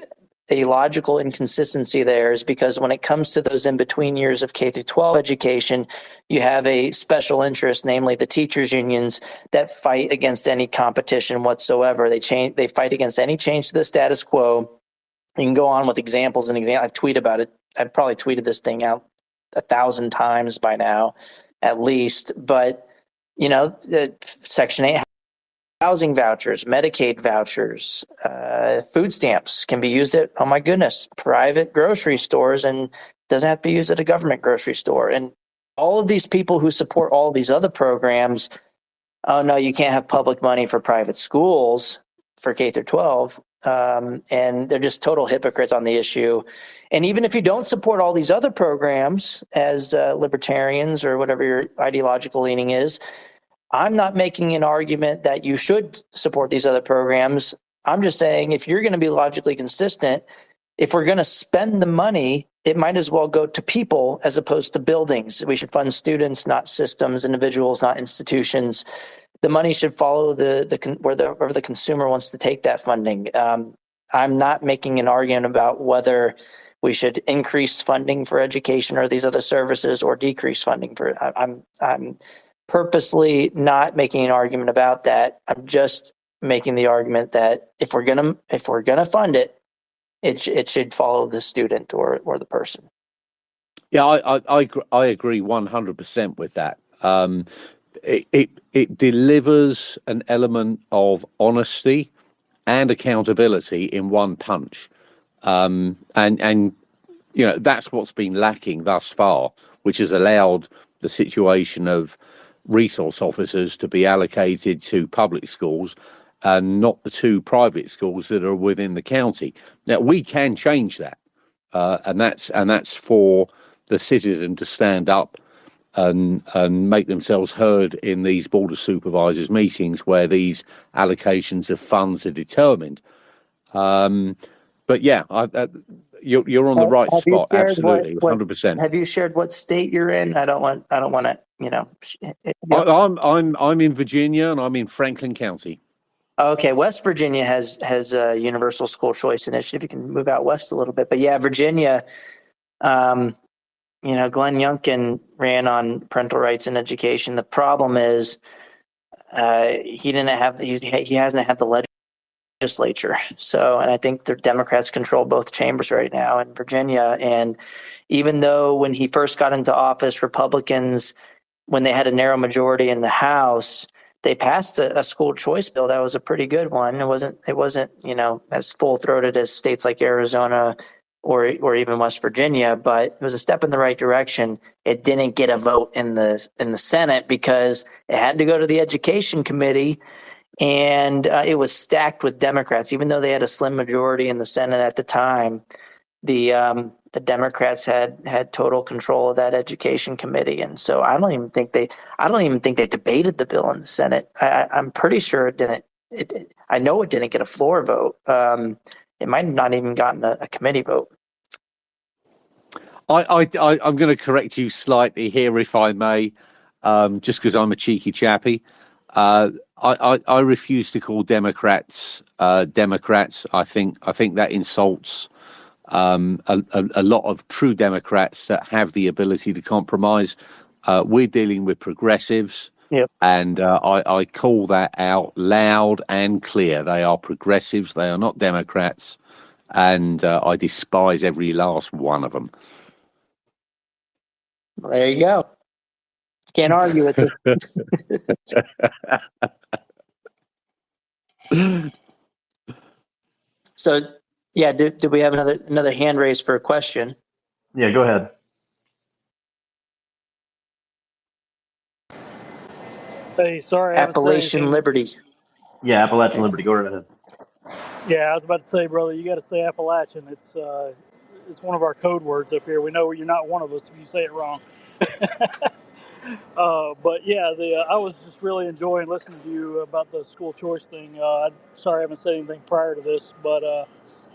logical inconsistency there is because when it comes to those in-between years of K through 12 education, you have a special interest, namely the teachers' unions, that fight against any competition whatsoever. They fight against any change to the status quo. You can go on with examples and I tweet about it. I've probably tweeted this thing out 1,000 times by now, at least. But, Section 8 housing vouchers, Medicaid vouchers, food stamps can be used at, oh my goodness, private grocery stores, and doesn't have to be used at a government grocery store. And all of these people who support all these other programs, oh no, you can't have public money for private schools for K through 12. And they're just total hypocrites on the issue. And even if you don't support all these other programs as libertarians or whatever your ideological leaning is, I'm not making an argument that you should support these other programs. I'm just saying if you're going to be logically consistent, if we're going to spend the money, it might as well go to people as opposed to buildings. We should fund students, not systems, individuals, not institutions. The money should follow wherever the consumer wants to take that funding. I'm not making an argument about whether we should increase funding for education or these other services or decrease funding for. I'm purposely not making an argument about that. I'm just making the argument that if we're gonna fund it, it should follow the student or the person. Yeah, I agree 100% with that. It delivers an element of honesty and accountability in one punch, and that's what's been lacking thus far, which has allowed the situation of resource officers to be allocated to public schools and not the two private schools that are within the county. Now we can change that, and that's for the citizen to stand up and make themselves heard in these board of supervisors meetings where these allocations of funds are determined. But yeah, you're on the right spot. Absolutely, 100%. Have you shared what state you're in? I don't want to. I'm in Virginia and I'm in Franklin County. Okay, West Virginia has a universal school choice initiative. You can move out west a little bit, but yeah, Virginia. Glenn Youngkin ran on parental rights in education. The problem is he hasn't had the legislature. So, and I think the Democrats control both chambers right now in Virginia. And even though when he first got into office, Republicans, when they had a narrow majority in the House, they passed a school choice bill that was a pretty good one. It wasn't as full throated as states like Arizona or even West Virginia, but it was a step in the right direction. It didn't get a vote in the Senate because it had to go to the Education Committee, and it was stacked with Democrats. Even though they had a slim majority in the Senate at the time, the Democrats had total control of that Education Committee, and so I don't even think they debated the bill in the Senate. I'm pretty sure it didn't. I know it didn't get a floor vote. It might have not even gotten a committee vote. I'm going to correct you slightly here, if I may, just because I'm a cheeky chappy. I refuse to call Democrats Democrats. I think that insults a lot of true Democrats that have the ability to compromise. We're dealing with progressives. Yep. And I call that out loud and clear. They are progressives. They are not Democrats. And I despise every last one of them. There you go. Can't argue with it. So, yeah, do we have another hand raised for a question? Yeah, go ahead. Hey, sorry. Appalachian Liberty. Yeah, Appalachian Liberty. Go right ahead. Yeah, I was about to say, brother, you got to say Appalachian. It's one of our code words up here. We know you're not one of us if you say it wrong. But yeah, I was just really enjoying listening to you about the school choice thing. Sorry I haven't said anything prior to this, but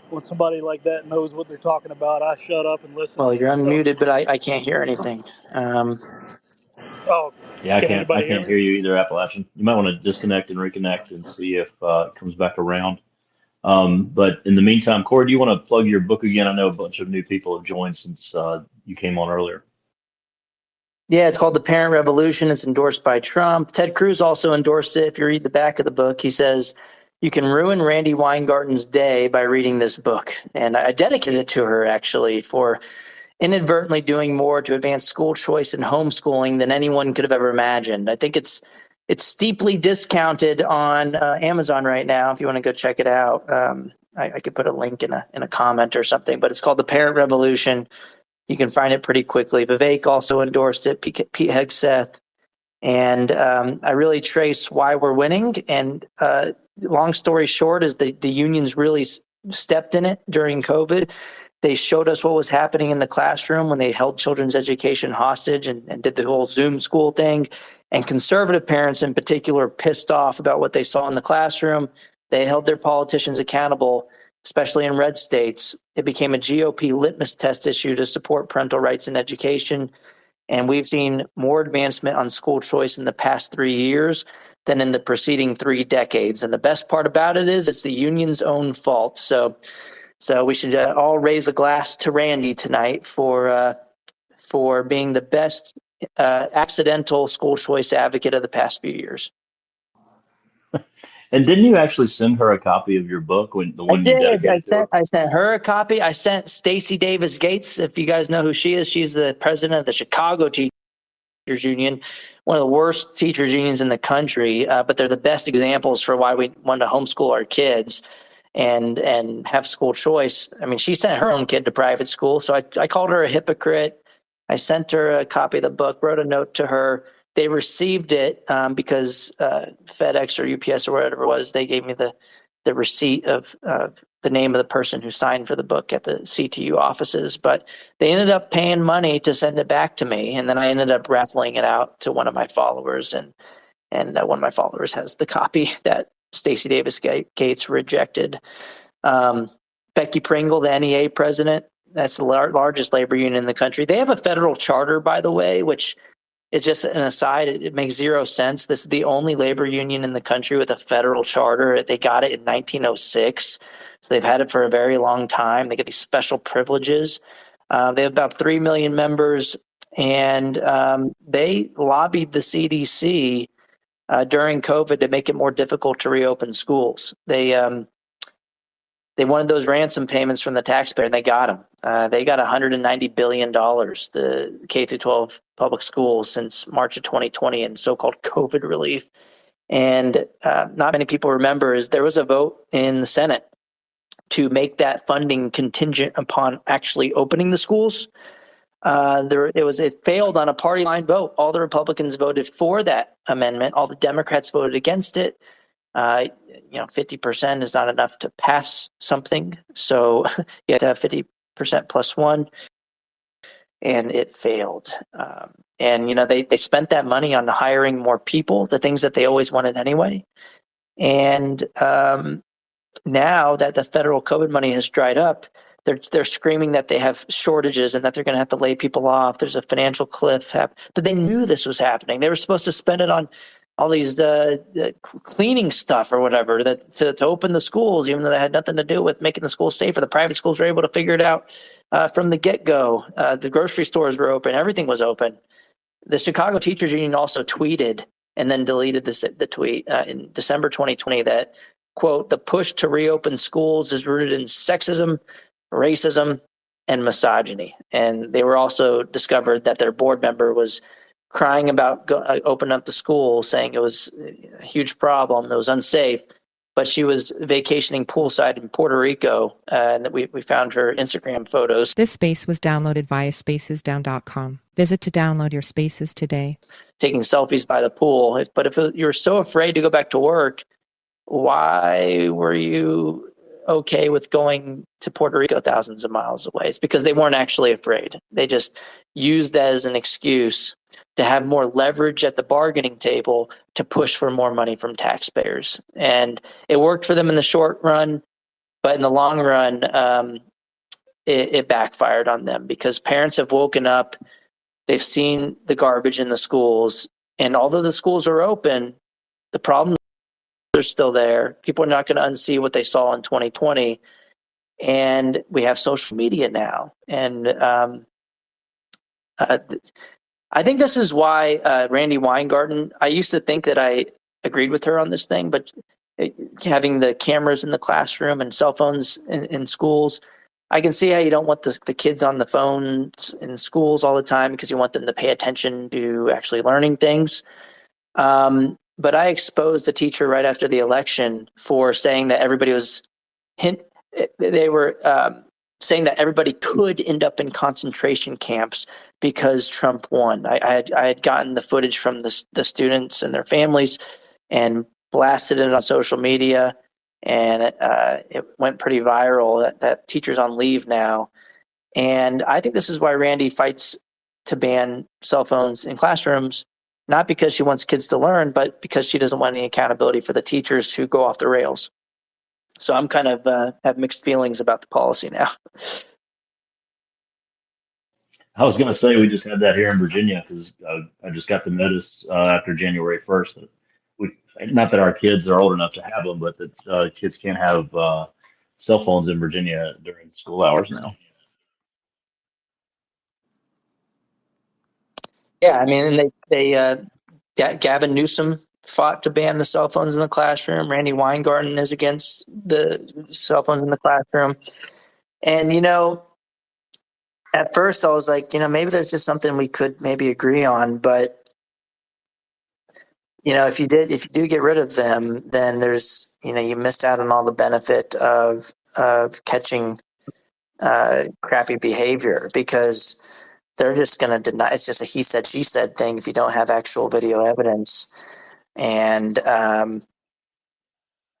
when somebody like that knows what they're talking about, I shut up and listen. Well, you're unmuted, but I can't hear anything. Yeah, I can't hear you either, Appalachian. You might want to disconnect and reconnect and see if it comes back around. But in the meantime, Corey, do you want to plug your book again? I know a bunch of new people have joined since you came on earlier. Yeah, it's called The Parent Revolution. It's endorsed by Trump. Ted Cruz also endorsed it. If you read the back of the book, he says, You can ruin Randy Weingarten's day by reading this book. And I dedicated it to her, actually, for inadvertently doing more to advance school choice and homeschooling than anyone could have ever imagined. I think it's steeply discounted on Amazon right now. If you want to go check it out, I could put a link in a comment or something. But it's called The Parent Revolution. You can find it pretty quickly. Vivek also endorsed it. Pete Hegseth. And I really trace why we're winning. And long story short is the unions really stepped in it during COVID. They showed us what was happening in the classroom when they held children's education hostage and did the whole Zoom school thing. And conservative parents in particular pissed off about what they saw in the classroom. They held their politicians accountable, especially in red states. It became a GOP litmus test issue to support parental rights in education. And we've seen more advancement on school choice in the past 3 years than in the preceding 3 decades. And the best part about it is it's the union's own fault. So we should all raise a glass to Randy tonight for being the best accidental school choice advocate of the past few years. And didn't you actually send her a copy of your book when the one you dedicated to her? I sent her a copy. I sent Stacey Davis Gates, if you guys know who she is. She's the president of the Chicago Teachers Union, one of the worst teachers unions in the country, but they're the best examples for why we want to homeschool our kids and have school choice. I mean, she sent her own kid to private school, so I called her a hypocrite. I sent her a copy of the book, wrote a note to her. They received it because FedEx or UPS or whatever it was, they gave me the receipt of the name of the person who signed for the book at the CTU offices. But they ended up paying money to send it back to me. And then I ended up raffling it out to one of my followers. And one of my followers has the copy that Stacey Davis Gates rejected. Becky Pringle, the NEA president, that's the largest labor union in the country. They have a federal charter, by the way, which is just an aside. It makes zero sense. This is the only labor union in the country with a federal charter. They got it in 1906. So they've had it for a very long time. They get these special privileges. They have about 3 million members, and they lobbied the CDC during COVID to make it more difficult to reopen schools. They wanted those ransom payments from the taxpayer, and they got them. They got $190 billion, the K-12 public schools, since March of 2020 in so-called COVID relief. And not many people remember is there was a vote in the Senate to make that funding contingent upon actually opening the schools. It failed on a party line vote. All the Republicans voted for that amendment. All the Democrats voted against it. 50% is not enough to pass something. So you have to have 50% plus one, and it failed. They spent that money on hiring more people, the things that they always wanted anyway. And now that the federal COVID money has dried up, they're screaming that they have shortages and that they're going to have to lay people off. There's a financial cliff. But they knew this was happening. They were supposed to spend it on all these cleaning stuff or whatever to open the schools, even though that had nothing to do with making the schools safer. The private schools were able to figure it out from the get-go. The grocery stores were open. Everything was open. The Chicago Teachers Union also tweeted and then deleted the tweet in December 2020 that, quote, the push to reopen schools is rooted in sexism, racism, and misogyny. And they were also discovered that their board member was crying about opening up the school, saying it was a huge problem, it was unsafe, but she was vacationing poolside in Puerto Rico, and that we found her Instagram photos. This space was downloaded via spacesdown.com. Visit to download your spaces today. Taking selfies by the pool. If you were so afraid to go back to work, why were you okay with going to Puerto Rico thousands of miles away? It's because they weren't actually afraid. They just used that as an excuse to have more leverage at the bargaining table to push for more money from taxpayers. And it worked for them in the short run, but in the long run, it backfired on them because parents have woken up, they've seen the garbage in the schools, and although the schools are open, the problems are still there. People are not going to unsee what they saw in 2020. And we have social media now. And I think this is why Randy Weingarten, I used to think that I agreed with her on this thing, but having the cameras in the classroom and cell phones in schools. I can see how you don't want the kids on the phones in schools all the time because you want them to pay attention to actually learning things. But I exposed the teacher right after the election for saying that everybody was they were saying that everybody could end up in concentration camps because Trump won. I had gotten the footage from the students and their families and blasted it on social media, and it went pretty viral. That teacher's on leave now, and I think this is why Randy fights to ban cell phones in classrooms. Not because she wants kids to learn, but because she doesn't want any accountability for the teachers who go off the rails. So I'm kind of have mixed feelings about the policy now. I was going to say we just had that here in Virginia because I just got the notice after January 1st that not that our kids are old enough to have them, but that kids can't have cell phones in Virginia during school hours now. Yeah, I mean, Gavin Newsom fought to ban the cell phones in the classroom. Randy Weingarten is against the cell phones in the classroom. And, at first I was like, maybe there's just something we could maybe agree on. But, if you do get rid of them, then there's, you missed out on all the benefit of catching crappy behavior because they're just going to deny. It's just a he said, she said thing if you don't have actual video evidence. And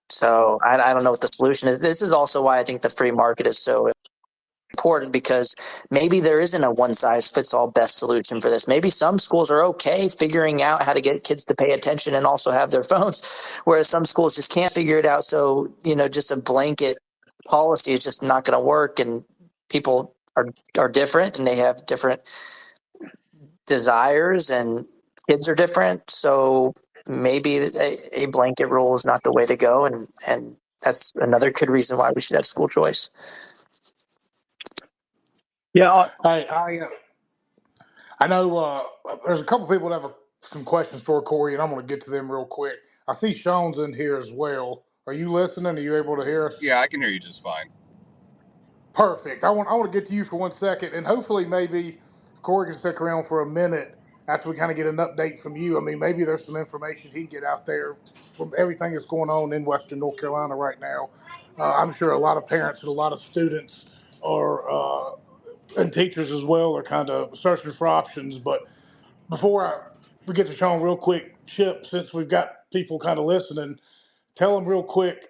so I don't know what the solution is. This is also why I think the free market is so important, because maybe there isn't a one size fits all best solution for this. Maybe some schools are okay figuring out how to get kids to pay attention and also have their phones, whereas some schools just can't figure it out. So, just a blanket policy is just not going to work, and people are different and they have different desires and kids are different. So maybe a blanket rule is not the way to go. And that's another good reason why we should have school choice. Yeah. I know there's a couple people that have some questions for Corey, and I'm going to get to them real quick. I see Shawn's in here as well. Are you listening? Are you able to hear us? Yeah, I can hear you just fine. Perfect. I want to get to you for 1 second, and hopefully maybe Corey can stick around for a minute after we kind of get an update from you. I mean, maybe there's some information he can get out there from everything that's going on in Western North Carolina right now. I'm sure a lot of parents and a lot of students are and teachers as well are kind of searching for options. But before we get to Shawn real quick, Chip, since we've got people kind of listening, tell them real quick,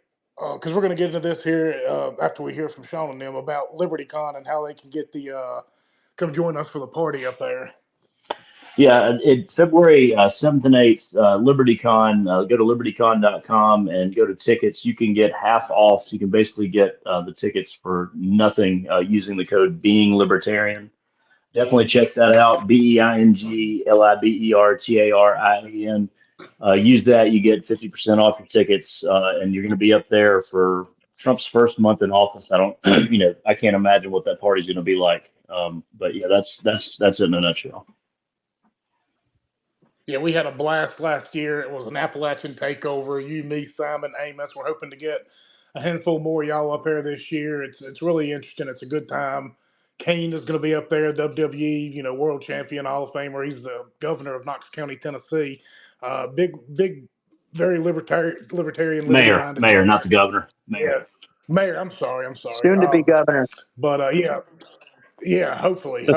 because we're going to get into this here after we hear from Shawn and them about LibertyCon and how they can get come join us for the party up there. Yeah, it's February 7th and 8th, LibertyCon. Go to libertycon.com and go to tickets. You can get half off. So you can basically get the tickets for nothing using the code Being Libertarian. Definitely check that out. BEINGLIBERTARIAN. Use that. You get 50% off your tickets, and you're going to be up there for Trump's first month in office. I don't, I can't imagine what that party's going to be like. But yeah, that's it in a nutshell. Yeah, we had a blast last year. It was an Appalachian takeover. You, me, Simon, Amos. We're hoping to get a handful more of y'all up there this year. It's really interesting. It's a good time. Kane is going to be up there, WWE, world champion, Hall of Famer. He's the governor of Knox County, Tennessee. Big, very libertarian, Mayor, liberty-minded. not the governor. Mayor. Yeah, mayor. I'm sorry. Soon to be governor. But yeah. Hopefully.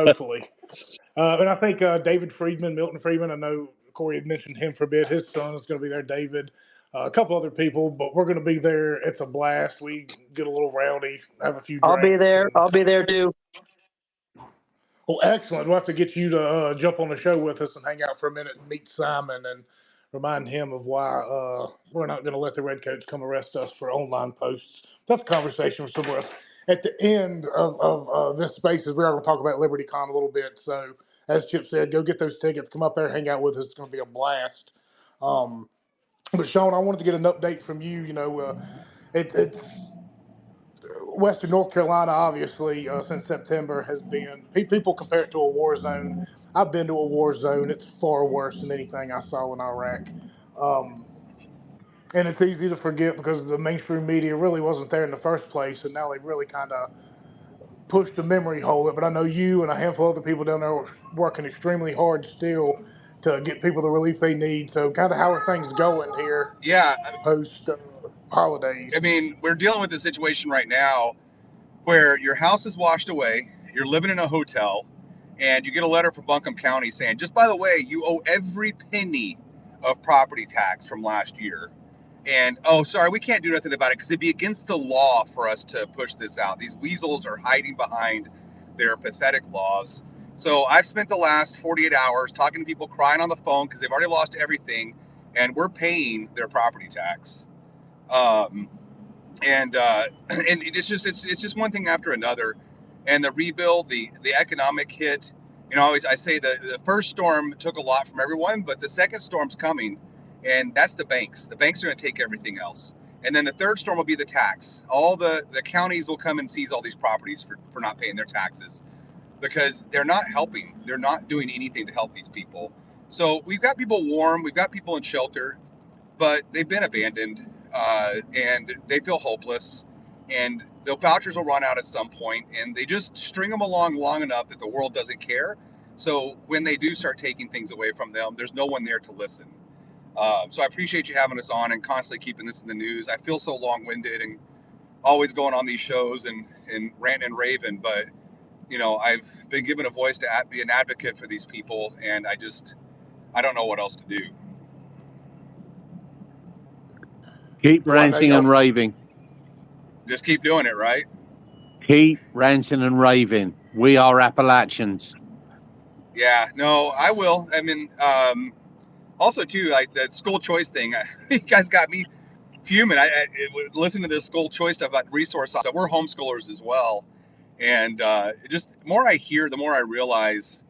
And I think David Friedman, Milton Friedman, I know Corey had mentioned him for a bit. His son is going to be there, David. A couple other people, but we're going to be there. It's a blast. We get a little rowdy, have a few drinks. I'll be there. I'll be there too. Well, excellent. We'll have to get you to jump on the show with us and hang out for a minute and meet Simon and remind him of why we're not going to let the Redcoats come arrest us for online posts. That's a conversation for somewhere else. At the end of this space, we are going to talk about LibertyCon a little bit. So, as Chip said, go get those tickets. Come up there, hang out with us. It's going to be a blast. But Shawn, I wanted to get an update from you. It's Western North Carolina, obviously, since September has been, people compare it to a war zone. I've been to a war zone. It's far worse than anything I saw in Iraq. And it's easy to forget because the mainstream media really wasn't there in the first place, and now they really kind of pushed the memory hole. But I know you and a handful of other people down there are working extremely hard still to get people the relief they need. So, kind of how are things going here Yeah, post holidays? I mean, we're dealing with a situation right now where your house is washed away, you're living in a hotel, and you get a letter from Buncombe County saying, just by the way, you owe every penny of property tax from last year. And, oh, sorry, we can't do nothing about it because it'd be against the law for us to push this out. These weasels are hiding behind their pathetic laws. So I've spent the last 48 hours talking to people crying on the phone because they've already lost everything, and we're paying their property tax. And it's just one thing after another. And the rebuild, the economic hit, I say the first storm took a lot from everyone, but the second storm's coming, and that's the banks. The banks are going to take everything else, and then the third storm will be the tax. All the counties will come and seize all these properties for not paying their taxes because they're not helping. They're not doing anything to help these people. So we've got people warm, we've got people in shelter, but they've been abandoned, and they feel hopeless, and the vouchers will run out at some point, and they just string them along long enough that the world doesn't care. So when they do start taking things away from them, there's no one there to listen. So I appreciate you having us on and constantly keeping this in the news. I feel so long-winded and always going on these shows and ranting and raving, but I've been given a voice to be an advocate for these people, and I don't know what else to do. Keep ranting and raving. Just keep doing it, right? Keep ranting and raving. We are Appalachians. Yeah, no, I will. I mean, also too, like the school choice thing. You guys got me fuming. I listen to this school choice stuff about resource. So we're homeschoolers as well, and just the more I hear, the more I realize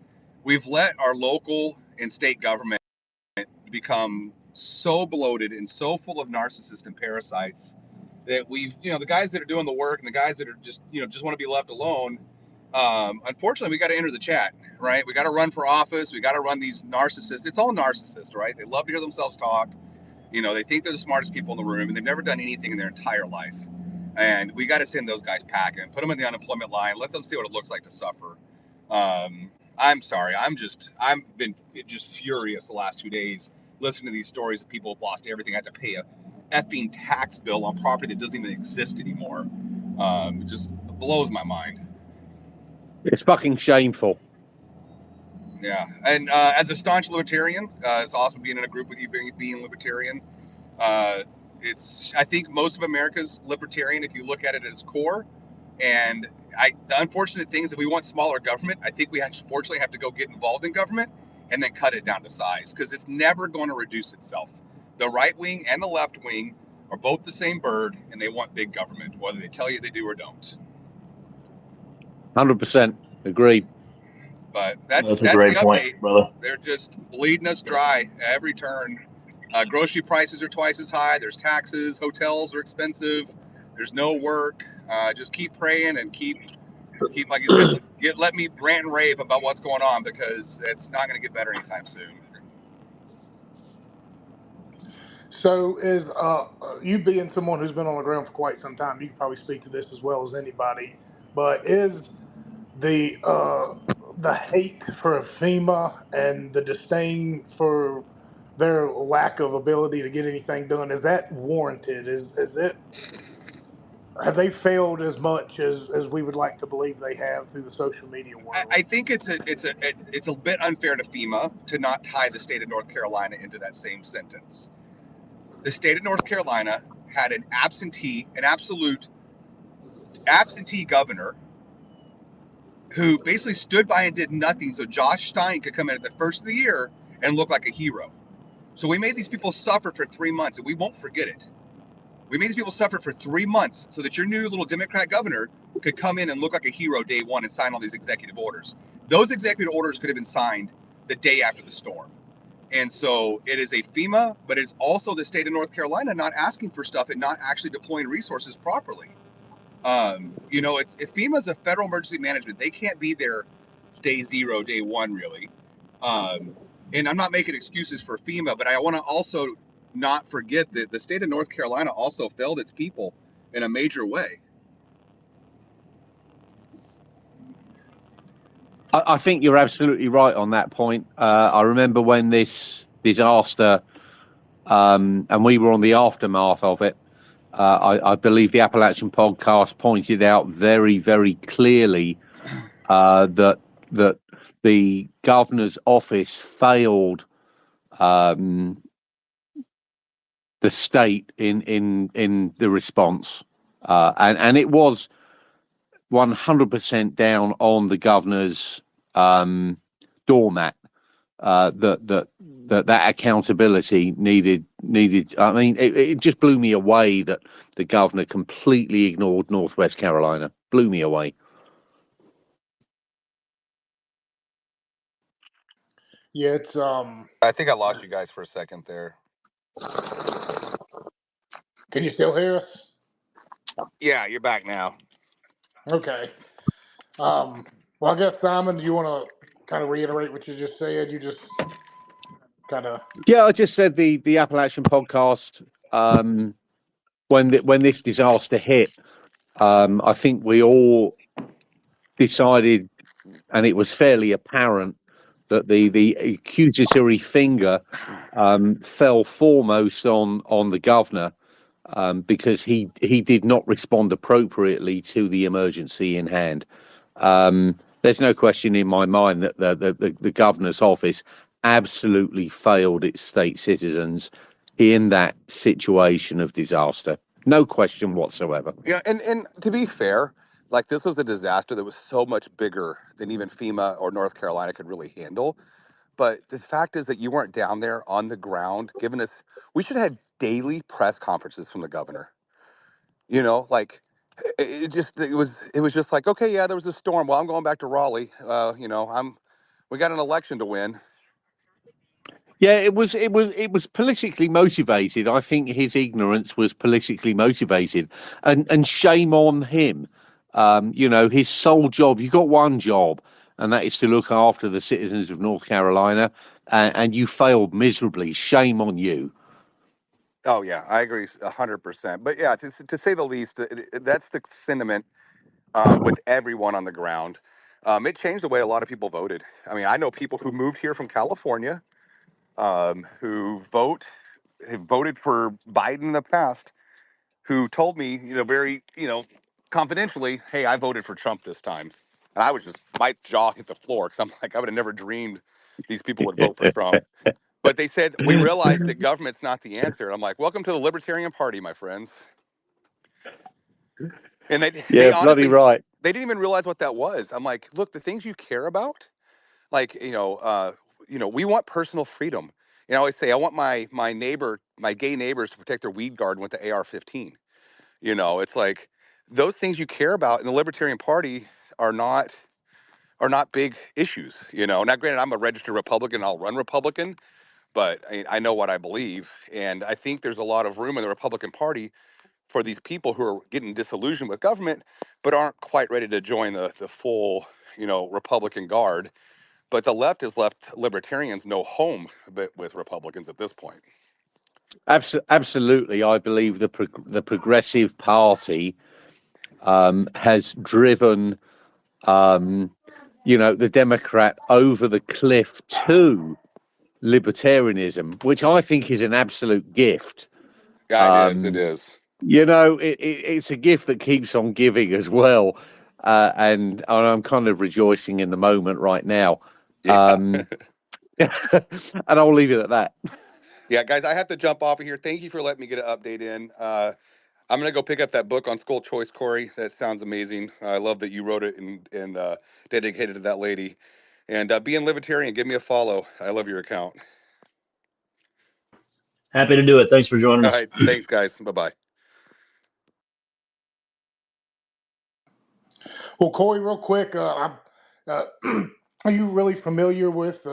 we've let our local and state government become so bloated and so full of narcissists and parasites that the guys that are doing the work and the guys that are just want to be left alone, unfortunately we got to enter the chat, right? We got to run for office, we got to run these narcissists. It's all narcissists, right? They love to hear themselves talk. They think they're the smartest people in the room, and they've never done anything in their entire life. And we got to send those guys packing, put them in the unemployment line, let them see what it looks like to suffer. I'm sorry, I've been just furious the last 2 days listening to these stories of people have lost everything, had to pay a effing tax bill on property that doesn't even exist anymore. It just blows my mind. It's fucking shameful. Yeah, and as a staunch libertarian, it's awesome being in a group with you, being libertarian. I think most of America's libertarian if you look at it at its core. And the unfortunate thing is that we want smaller government. I think we unfortunately have to go get involved in government and then cut it down to size because it's never going to reduce itself. The right wing and the left wing are both the same bird, and they want big government, whether they tell you they do or don't. 100% agreed. But that's a great the point, update, brother. They're just bleeding us dry at every turn. Grocery prices are twice as high. There's taxes. Hotels are expensive. There's no work. Just keep praying and keep like you said, let me rant and rave about what's going on because it's not going to get better anytime soon. So, is you being someone who's been on the ground for quite some time, you can probably speak to this as well as anybody. But is the hate for FEMA and the disdain for their lack of ability to get anything done, is that warranted? Have they failed as much as we would like to believe they have through the social media world? I think it's a bit unfair to FEMA to not tie the state of North Carolina into that same sentence. The state of North Carolina had an absolute absentee governor who basically stood by and did nothing so Josh Stein could come in at the first of the year and look like a hero. So we made these people suffer for 3 months, and we won't forget it. We made these people suffer for 3 months so that your new little Democrat governor could come in and look like a hero day one and sign all these executive orders. Those executive orders could have been signed the day after the storm. And so it is a FEMA, but it's also the state of North Carolina not asking for stuff and not actually deploying resources properly. If FEMA is a federal emergency management, they can't be there day zero, day one, really. And I'm not making excuses for FEMA, but I want to also not forget that the state of North Carolina also failed its people in a major way. I think you're absolutely right on that point. I remember when this disaster, and we were on the aftermath of it. I believe the Appalachian podcast pointed out very, very clearly that the governor's office failed the state in the response, and it was 100% down on the governor's doormat. That accountability needed. I mean, it just blew me away that the governor completely ignored Northwest Carolina. Blew me away. Yeah, it's I think I lost you guys for a second there. Can you still hear us? Yeah, you're back now. Okay. Well, I guess Simon, do you want to kind of reiterate what you just said? You just kind of. Yeah, I just said the Appalachian podcast. When this disaster hit, I think we all decided, and it was fairly apparent, that the accusatory finger fell foremost on the governor, because he did not respond appropriately to the emergency in hand. There's no question in my mind that the governor's office absolutely failed its state citizens in that situation of disaster. No question whatsoever. Yeah, and to be fair, like this was a disaster that was so much bigger than even FEMA or North Carolina could really handle. But the fact is that you weren't down there on the ground giving us. We should have had daily press conferences from the governor. You know, like it was just like, okay, yeah, there was a storm. Well, I'm going back to Raleigh. We got an election to win. Yeah, it was politically motivated. I think his ignorance was politically motivated, and shame on him. His sole job. You got one job, and that is to look after the citizens of North Carolina, and you failed miserably. Shame on you. Oh yeah, I agree 100%. But yeah, to say the least, that's the sentiment with everyone on the ground. It changed the way a lot of people voted. I mean, I know people who moved here from California, who have voted for Biden in the past, who told me, very, confidentially, hey, I voted for Trump this time. And I was just, my jaw hit the floor because I'm like, I would have never dreamed these people would vote for Trump. But they said, we realize that government's not the answer. And I'm like, welcome to the Libertarian Party, my friends. And they Yeah, honestly, bloody right. they didn't even realize what that was. I'm like, look, the things you care about, like, we want personal freedom. I always say, I want my gay neighbors to protect their weed garden with the AR-15. It's like those things you care about in the Libertarian Party are not big issues. Now granted, I'm a registered Republican, I'll run Republican, but I know what I believe. And I think there's a lot of room in the Republican Party for these people who are getting disillusioned with government, but aren't quite ready to join the full, Republican guard. But the left has left libertarians no home with Republicans at this point. Absolutely, I believe the Progressive Party has driven, the Democrat over the cliff to libertarianism, which I think is an absolute gift. Yeah, it is. It's a gift that keeps on giving as well, and I'm kind of rejoicing in the moment right now. Yeah. And I'll leave it at that. Yeah, guys, I have to jump off of here. Thank you for letting me get an update in. I'm going to go pick up that book on school choice, Corey. That sounds amazing. I love that you wrote it and dedicated to that lady. And Being Libertarian, give me a follow. I love your account. Happy to do it. Thanks for joining All us. right. Thanks, guys. Bye-bye. Well, Corey, real quick, are you really familiar with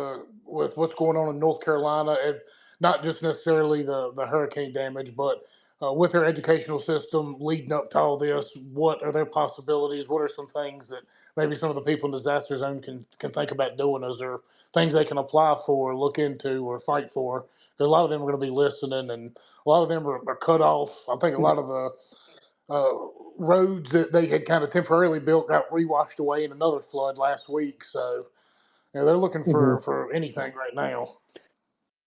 what's going on in North Carolina? And not just necessarily the hurricane damage, but with their educational system leading up to all this, what are their possibilities? What are some things that maybe some of the people in disaster zone can think about doing? Is there things they can apply for, look into, or fight for? Because a lot of them are going to be listening, and a lot of them are cut off. I think a lot of the roads that they had kind of temporarily built got rewashed away in another flood last week. So they're looking for anything right now.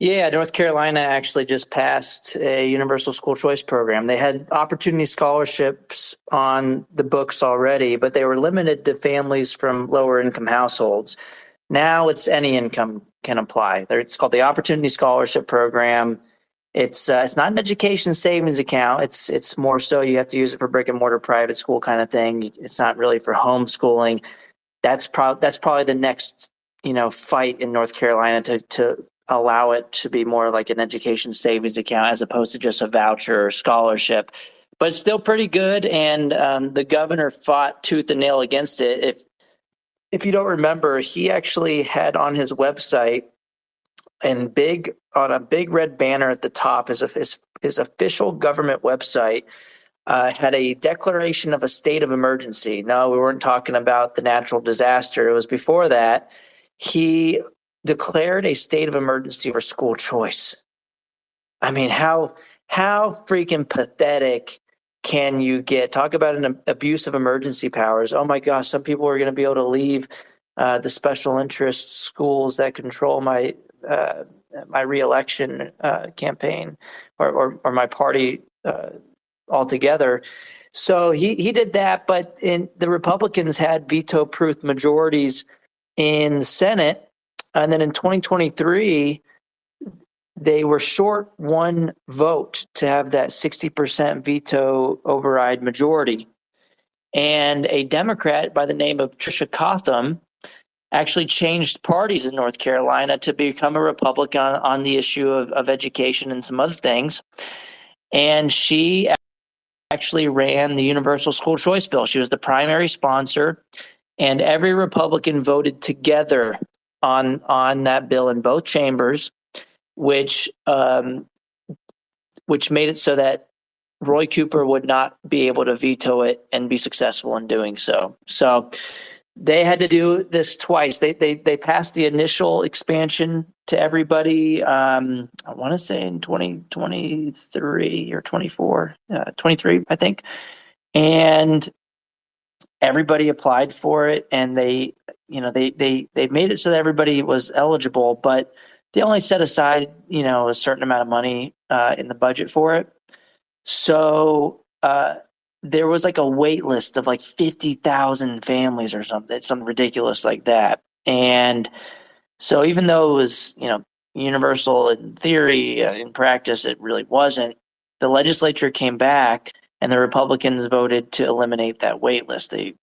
Yeah, North Carolina actually just passed a universal school choice program. They had opportunity scholarships on the books already, but they were limited to families from lower income households. Now it's any income can apply. It's called the Opportunity Scholarship Program. It's not an education savings account. It's more so you have to use it for brick and mortar private school kind of thing. It's not really for homeschooling. That's probably the next fight in North Carolina to allow it to be more like an education savings account as opposed to just a voucher or scholarship. But it's still pretty good, and the governor fought tooth and nail against it. If you don't remember, he actually had on his website on a big red banner at the top, his official government website had a declaration of a state of emergency. No, we weren't talking about the natural disaster. It was before that. He declared a state of emergency for school choice. I mean, how freaking pathetic can you get? Talk about an abuse of emergency powers. Oh my gosh, some people are going to be able to leave the special interest schools that control my reelection campaign or my party altogether. So he did that, but the Republicans had veto-proof majorities in the Senate, and then in 2023, they were short one vote to have that 60% veto override majority. And a Democrat by the name of Tricia Cotham actually changed parties in North Carolina to become a Republican on the issue of education and some other things. And she actually ran the universal school choice bill. She was the primary sponsor, and every Republican voted together on that bill in both chambers, which made it so that Roy Cooper would not be able to veto it and be successful in doing so. So they had to do this twice. They passed the initial expansion to everybody. I want to say in 2023 or 24, 23, I think, and everybody applied for it, and they made it so that everybody was eligible, but they only set aside a certain amount of money in the budget for it. So there was like a wait list of like 50,000 families or something ridiculous like that. And so even though it was universal in theory, in practice it really wasn't. The legislature came back, and the Republicans voted to eliminate that wait list. They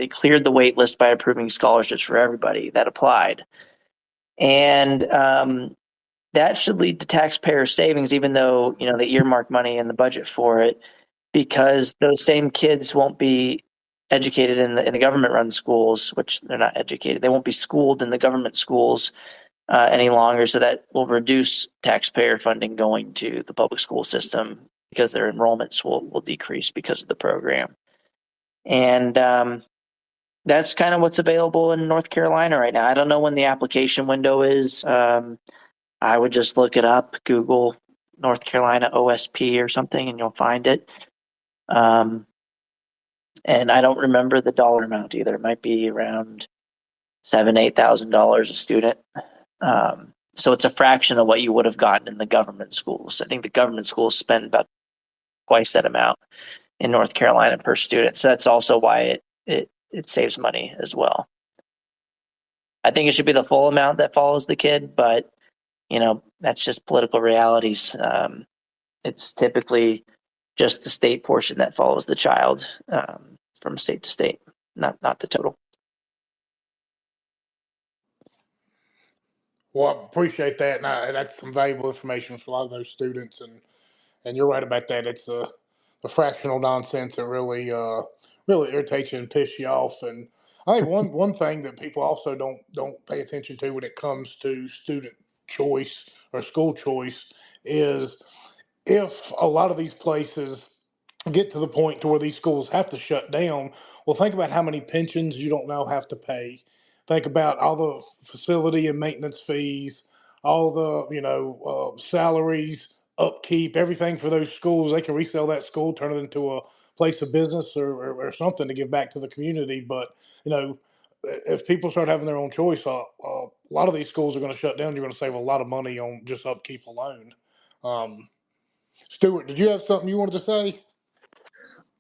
cleared the wait list by approving scholarships for everybody that applied. And that should lead to taxpayer savings, even though they earmark money in the budget for it, because those same kids won't be educated in the government-run schools, which they're not educated. They won't be schooled in the government schools any longer, so that will reduce taxpayer funding going to the public school system because their enrollments will decrease because of the program. And that's kind of what's available in North Carolina right now. I don't know when the application window is. I would just look it up, Google North Carolina OSP or something, and you'll find it. And I don't remember the dollar amount either. It might be around $7,000-8,000 a student. So it's a fraction of what you would have gotten in the government schools. I think the government schools spend about twice that amount in North Carolina per student. So that's also why it saves money as well. I think it should be the full amount that follows the kid, but that's just political realities. It's typically just the state portion that follows the child from state to state, not the total. Well, I appreciate that, and that's some valuable information for a lot of those students. And you're right about that. It's the fractional nonsense that really irritates you and pisses you off. And I think one thing that people also don't pay attention to when it comes to student choice or school choice is if a lot of these places get to the point to where these schools have to shut down, well, think about how many pensions you don't now have to pay. Think about all the facility and maintenance fees, all the salaries, upkeep, everything for those schools. They can resell that school, turn it into a place of business or something to give back to the community. But if people start having their own choice, a lot of these schools are going to shut down. You're going to save a lot of money on just upkeep alone. Um, Stuart, did you have something you wanted to say?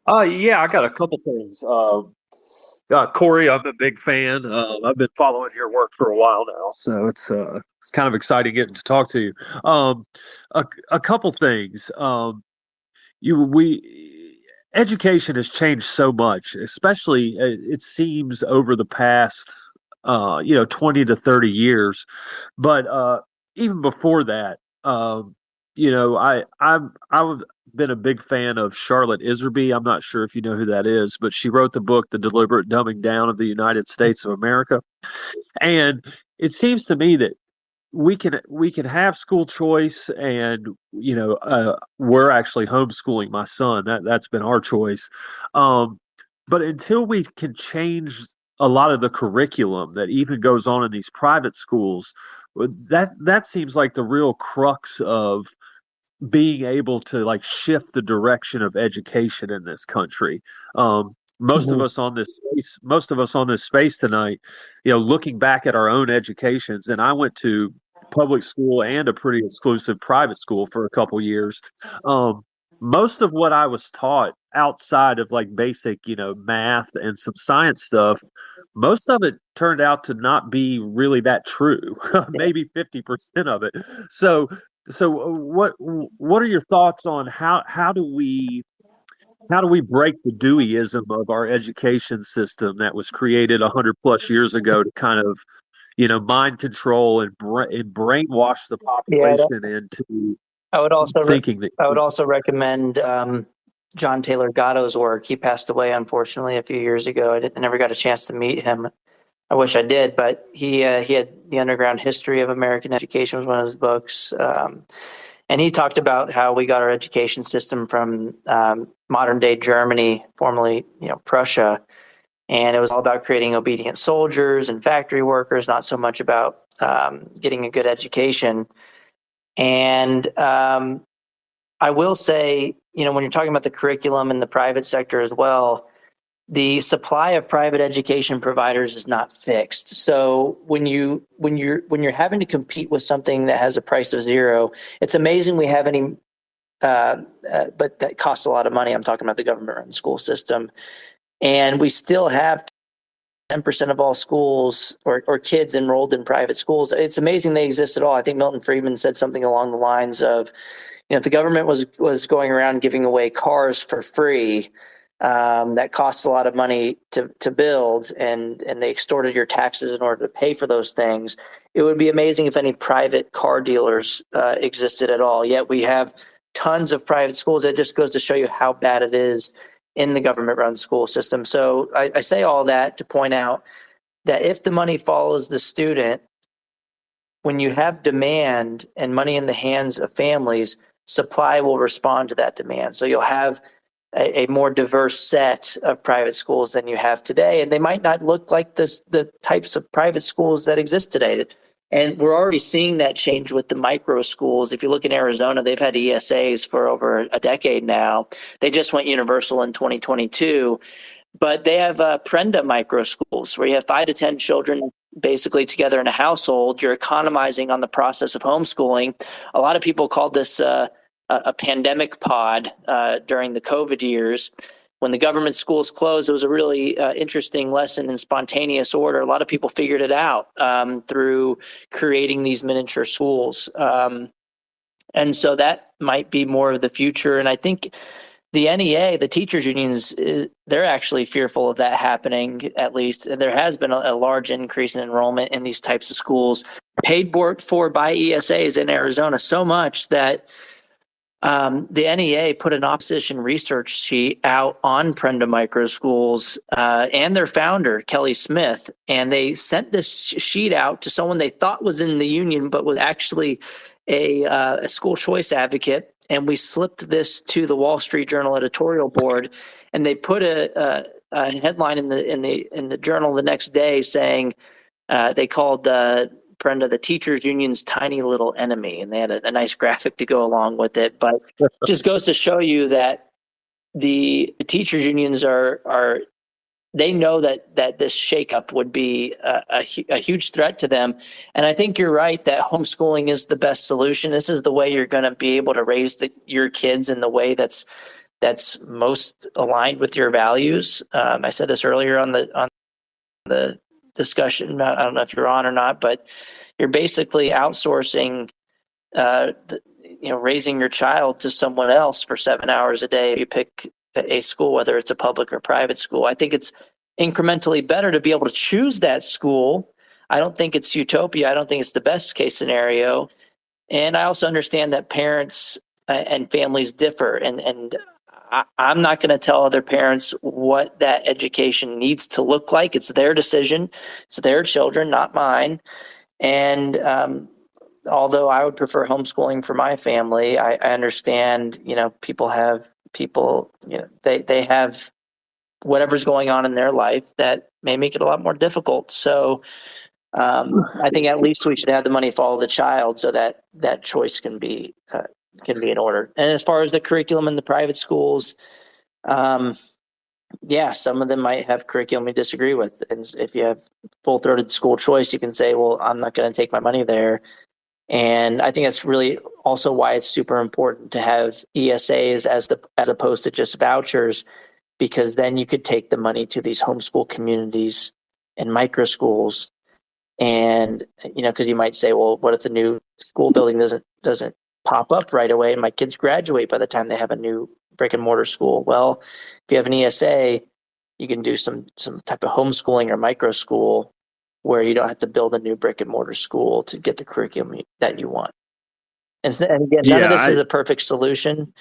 Yeah, I got a couple things. Corey, I'm a big fan. I've been following your work for a while now, so it's kind of exciting getting to talk to you. Um, a couple things. We education has changed so much, especially it seems over the past 20 to 30 years. But even before that, I've been a big fan of Charlotte Iserby. I'm not sure if you know who that is, but she wrote the book The Deliberate Dumbing Down of the United States of America. And it seems to me that we can have school choice, and we're actually homeschooling my son. That's been our choice. But until we can change a lot of the curriculum that even goes on in these private schools, that seems like the real crux of being able to like shift the direction of education in this country. Most of us on this space tonight, looking back at our own educations, and I went to public school and a pretty exclusive private school for a couple years. Most of what I was taught outside of like basic, math and some science stuff, most of it turned out to not be really that true. Maybe 50% of it. So what are your thoughts on how do we break the Deweyism of our education system that was created 100 plus years ago to kind of mind control and brainwash the Yeah, population into I would also thinking that I would also recommend John Taylor Gatto's work. He passed away unfortunately a few years ago. I never got a chance to meet him. I wish I did, but he had The Underground History of American Education was one of his books. And he talked about how we got our education system from modern day Germany, formerly Prussia, and it was all about creating obedient soldiers and factory workers, not so much about getting a good education. And I will say, when you're talking about the curriculum in the private sector as well, the supply of private education providers is not fixed. So when you're having to compete with something that has a price of zero, it's amazing we have any, but that costs a lot of money. I'm talking about the government-run school system, and we still have 10% of all schools or kids enrolled in private schools. It's amazing they exist at all. I think Milton Friedman said something along the lines of, if the government was going around giving away cars for free, that costs a lot of money to build, and they extorted your taxes in order to pay for those things. It would be amazing if any private car dealers existed at all. Yet we have tons of private schools. It just goes to show you how bad it is in the government-run school system. So I say all that to point out that if the money follows the student, when you have demand and money in the hands of families, supply will respond to that demand. So you'll have a more diverse set of private schools than you have today. And they might not look like the types of private schools that exist today. And we're already seeing that change with the micro schools. If you look in Arizona, they've had ESAs for over a decade now. They just went universal in 2022. But they have Prenda micro schools where you have 5 to 10 children basically together in a household. You're economizing on the process of homeschooling. A lot of people called this a pandemic pod during the COVID years. When the government schools closed, it was a really interesting lesson in spontaneous order. A lot of people figured it out through creating these miniature schools. And so that might be more of the future. And I think the NEA, the teachers unions, they're actually fearful of that happening, at least. And there has been a large increase in enrollment in these types of schools, paid for by ESAs in Arizona, so much that the NEA put an opposition research sheet out on Prenda Micro Schools and their founder, Kelly Smith, and they sent this sheet out to someone they thought was in the union but was actually a school choice advocate. and we slipped this to the Wall Street Journal editorial board, and they put a headline in the journal the next day saying they called Brenda the teachers union's tiny little enemy, and they had a nice graphic to go along with it. But it just goes to show you that the teachers unions are they know that this shakeup would be a huge threat to them. And I think you're right that homeschooling is the best solution. This is the way you're going to be able to raise your kids in the way that's most aligned with your values. I said this earlier on the discussion. I don't know if you're on or not, but you're basically outsourcing raising your child to someone else for 7 hours a day if you pick a school, whether it's a public or private school. I think it's incrementally better to be able to choose that school. I don't think it's utopia. I don't think it's the best case scenario. And I also understand that parents and families differ. And I'm not going to tell other parents what that education needs to look like. It's their decision. It's their children, not mine. And although I would prefer homeschooling for my family, I understand, people, they have whatever's going on in their life that may make it a lot more difficult. So I think at least we should have the money follow the child so that that choice can be in order. And as far as the curriculum in the private schools, some of them might have curriculum we disagree with. And if you have full-throated school choice, you can say, well, I'm not going to take my money there. And I think that's really also why it's super important to have ESAs as opposed to just vouchers, because then you could take the money to these homeschool communities and micro schools. And, because you might say, well, what if the new school building doesn't pop up right away and my kids graduate by the time they have a new brick and mortar school? Well, if you have an ESA, you can do some type of homeschooling or micro school where you don't have to build a new brick and mortar school to get the curriculum that you want. And again, none of this is a perfect solution,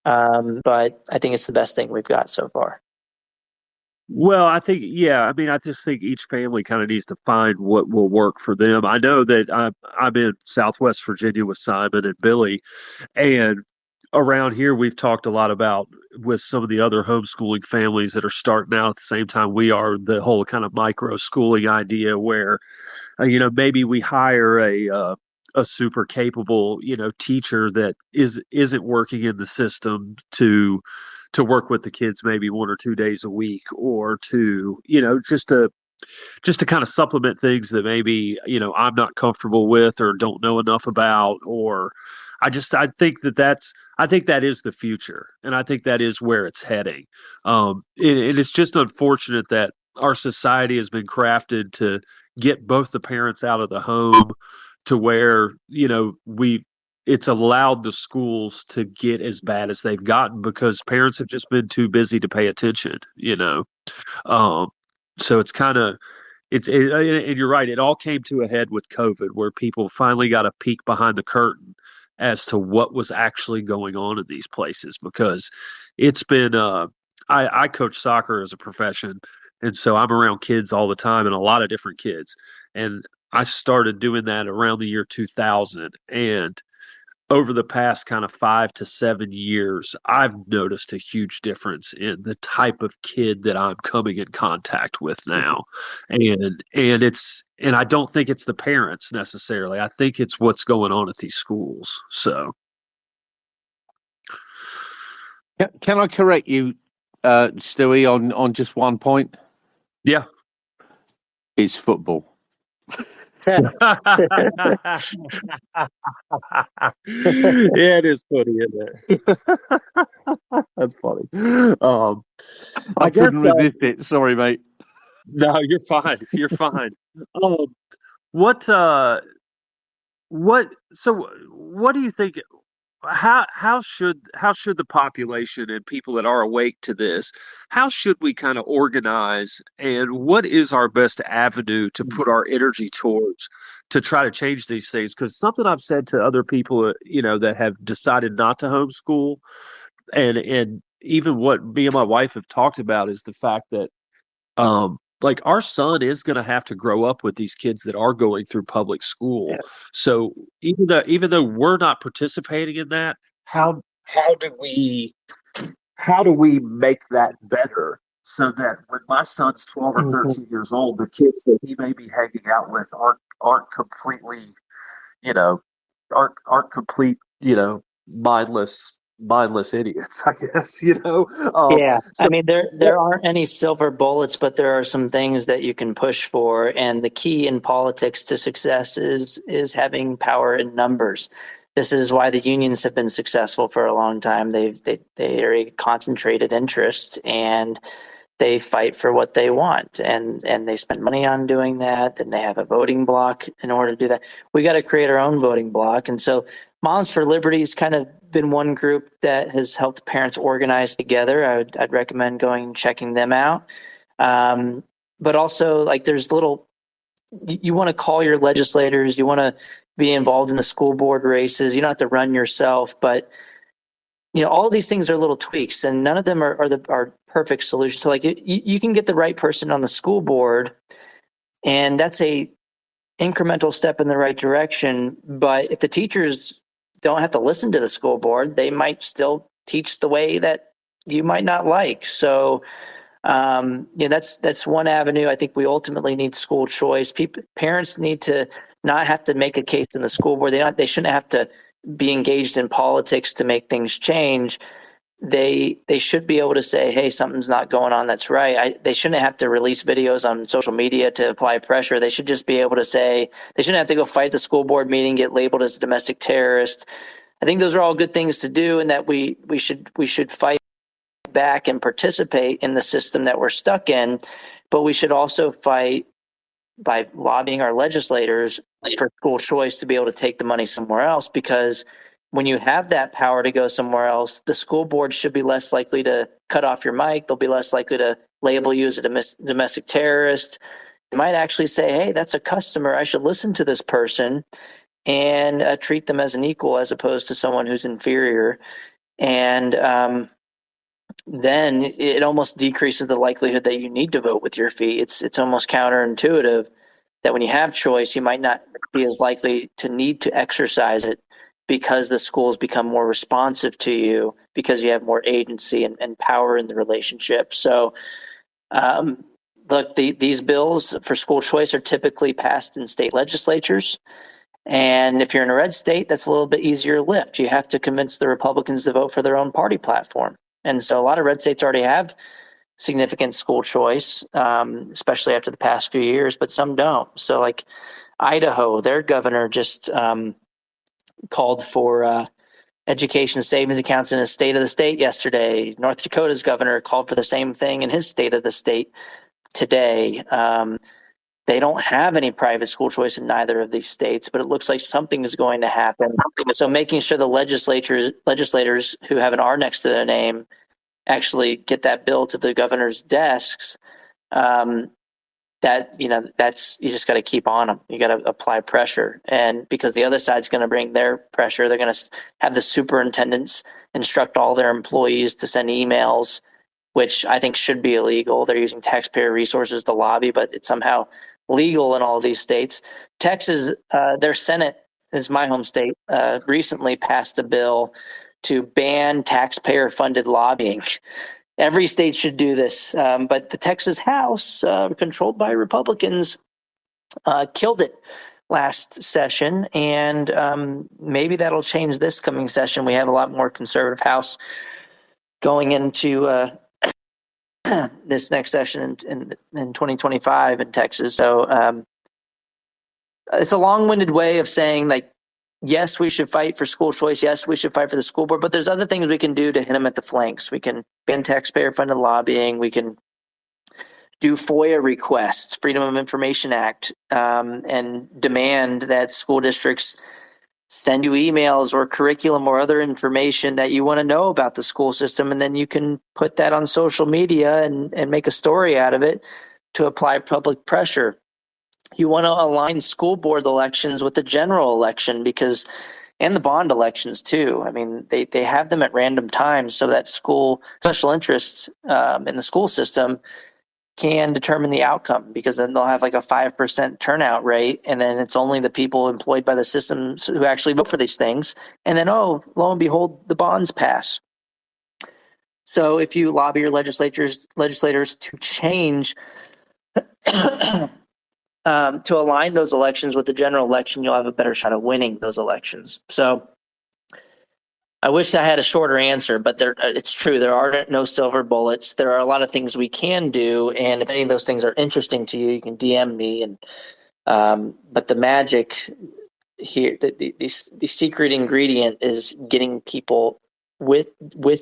but I think it's the best thing we've got so far. Well, I just think each family kind of needs to find what will work for them. I know that I'm in Southwest Virginia with Simon and Billy, and around here we've talked a lot about with some of the other homeschooling families that are starting out at the same time we are, the whole kind of micro schooling idea where, maybe we hire a super capable, teacher that isn't working in the system to work with the kids maybe 1 or 2 days a week, or to, just to kind of supplement things that maybe, I'm not comfortable with or don't know enough about, or I think that is the future. And I think that is where it's heading. It's just unfortunate that our society has been crafted to get both the parents out of the home to where, it's allowed the schools to get as bad as they've gotten because parents have just been too busy to pay attention, so it's kind of, and you're right. It all came to a head with COVID, where people finally got a peek behind the curtain as to what was actually going on in these places. Because it's been, I coach soccer as a profession, and so I'm around kids all the time, and a lot of different kids. And I started doing that around the year 2000, and over the past kind of 5 to 7 years, I've noticed a huge difference in the type of kid that I'm coming in contact with now. And I don't think it's the parents necessarily. I think it's what's going on at these schools. So can I correct you, Stewie, on just one point? Yeah. It's football. Yeah, it is funny, isn't it? That's funny. I couldn't resist it. Sorry, mate. No, you're fine. You're fine. What do you think? How should the population and people that are awake to this, how should we kind of organize, and what is our best avenue to put our energy towards to try to change these things? Because something I've said to other people, that have decided not to homeschool, and even what me and my wife have talked about, is the fact that like our son is going to have to grow up with these kids that are going through public school. Yeah. So even though we're not participating in that, how how do we make that better so that when my son's 12 or 13 years old, the kids that he may be hanging out with aren't completely, you know, aren't complete, mindless idiots, I guess, Yeah, I So mean there aren't any silver bullets, but there are some things that you can push for, and the key in politics to success is having power in numbers. This is why the unions have been successful for a long time. They are a concentrated interest, and they fight for what they want, and they spend money on doing that. And they have a voting block in order to do that. We got to create our own voting block, and so Moms for Liberty's kind of been one group that has helped parents organize together. I'd recommend going and checking them out. But also, like, there's you want to call your legislators, you want to be involved in the school board races. You don't have to run yourself, but all of these things are little tweaks, and none of them are perfect solutions. So, like, you can get the right person on the school board, and that's a incremental step in the right direction. But if the teachers don't have to listen to the school board, they might still teach the way that you might not like. So, that's one avenue. I think we ultimately need school choice. Parents need to not have to make a case in the school board. They shouldn't have to be engaged in politics to make things change. They should be able to say, hey, something's not going on that's right. They shouldn't have to release videos on social media to apply pressure. They should just be able to say, they shouldn't have to go fight the school board meeting, get labeled as a domestic terrorist. I think those are all good things to do, and that we should fight back and participate in the system that we're stuck in. But we should also fight by lobbying our legislators for school choice to be able to take the money somewhere else, because when you have that power to go somewhere else, the school board should be less likely to cut off your mic. They'll be less likely to label you as a domestic terrorist. They might actually say, hey, that's a customer. I should listen to this person and treat them as an equal as opposed to someone who's inferior. And then it almost decreases the likelihood that you need to vote with your feet. It's almost counterintuitive that when you have choice, you might not be as likely to need to exercise it, because the schools become more responsive to you, because you have more agency and power in the relationship. So, look, these bills for school choice are typically passed in state legislatures. And if you're in a red state, that's a little bit easier to lift. You have to convince the Republicans to vote for their own party platform. And so a lot of red states already have significant school choice, especially after the past few years, but some don't. So, like Idaho, their governor just called for education savings accounts in his state of the state yesterday. North Dakota's governor called for the same thing in his state of the state today. They don't have any private school choice in neither of these states, but it looks like something is going to happen. So making sure the legislators who have an R next to their name actually get that bill to the governor's desks, that's, you just got to keep on them. You got to apply pressure. And because the other side's going to bring their pressure, they're going to have the superintendents instruct all their employees to send emails, which I think should be illegal. They're using taxpayer resources to lobby, but it's somehow legal in all of these states. Texas, their Senate is my home state, recently passed a bill to ban taxpayer-funded lobbying. Every state should do this, but the Texas House, controlled by Republicans, killed it last session, and maybe that'll change this coming session. We have a lot more conservative House going into this next session in 2025 in Texas. So it's a long-winded way of saying, like, yes, we should fight for school choice. Yes, we should fight for the school board, but there's other things we can do to hit them at the flanks. We can ban taxpayer-funded lobbying. We can do FOIA requests, Freedom of Information Act, and demand that school districts send you emails or curriculum or other information that you want to know about the school system, and then you can put that on social media and make a story out of it to apply public pressure. You want to align school board elections with the general election, and the bond elections too. I mean, they have them at random times so that school special interests in the school system can determine the outcome, because then they'll have like a 5% turnout rate, and then it's only the people employed by the systems who actually vote for these things. And then, oh, lo and behold, the bonds pass. So if you lobby your legislators to change, to align those elections with the general election, you'll have a better shot of winning those elections. So I wish I had a shorter answer, but it's true. There are no silver bullets. There are a lot of things we can do, and if any of those things are interesting to you, you can DM me. And but the magic here, the secret ingredient is getting people with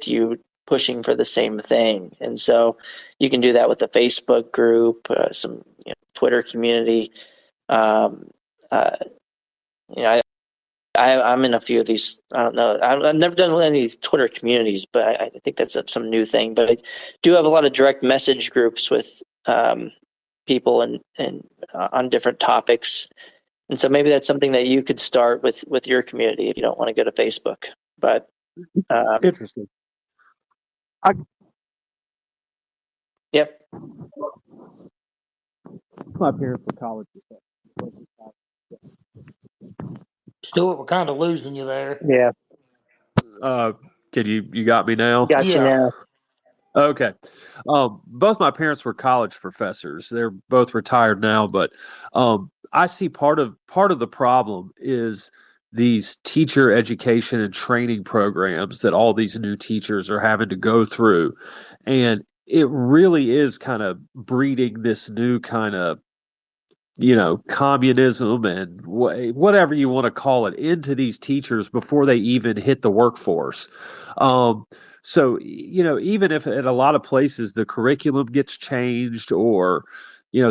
you pushing for the same thing. And so you can do that with a Facebook group, some Twitter community. I'm in a few of these. I don't know. I've never done any of these Twitter communities, but I think that's some new thing. But I do have a lot of direct message groups with people and on different topics. And so maybe that's something that you could start with your community if you don't want to go to Facebook. But Interesting. Yep. My parents were college professors. Stuart, we're kind of losing you there. Yeah. Can you got me now? Got you now. Okay. Both my parents were college professors. They're both retired now, but I see part of the problem is these teacher education and training programs that all these new teachers are having to go through. And it really is kind of breeding this new kind of, communism and whatever you want to call it into these teachers before they even hit the workforce. So, even if at a lot of places the curriculum gets changed or,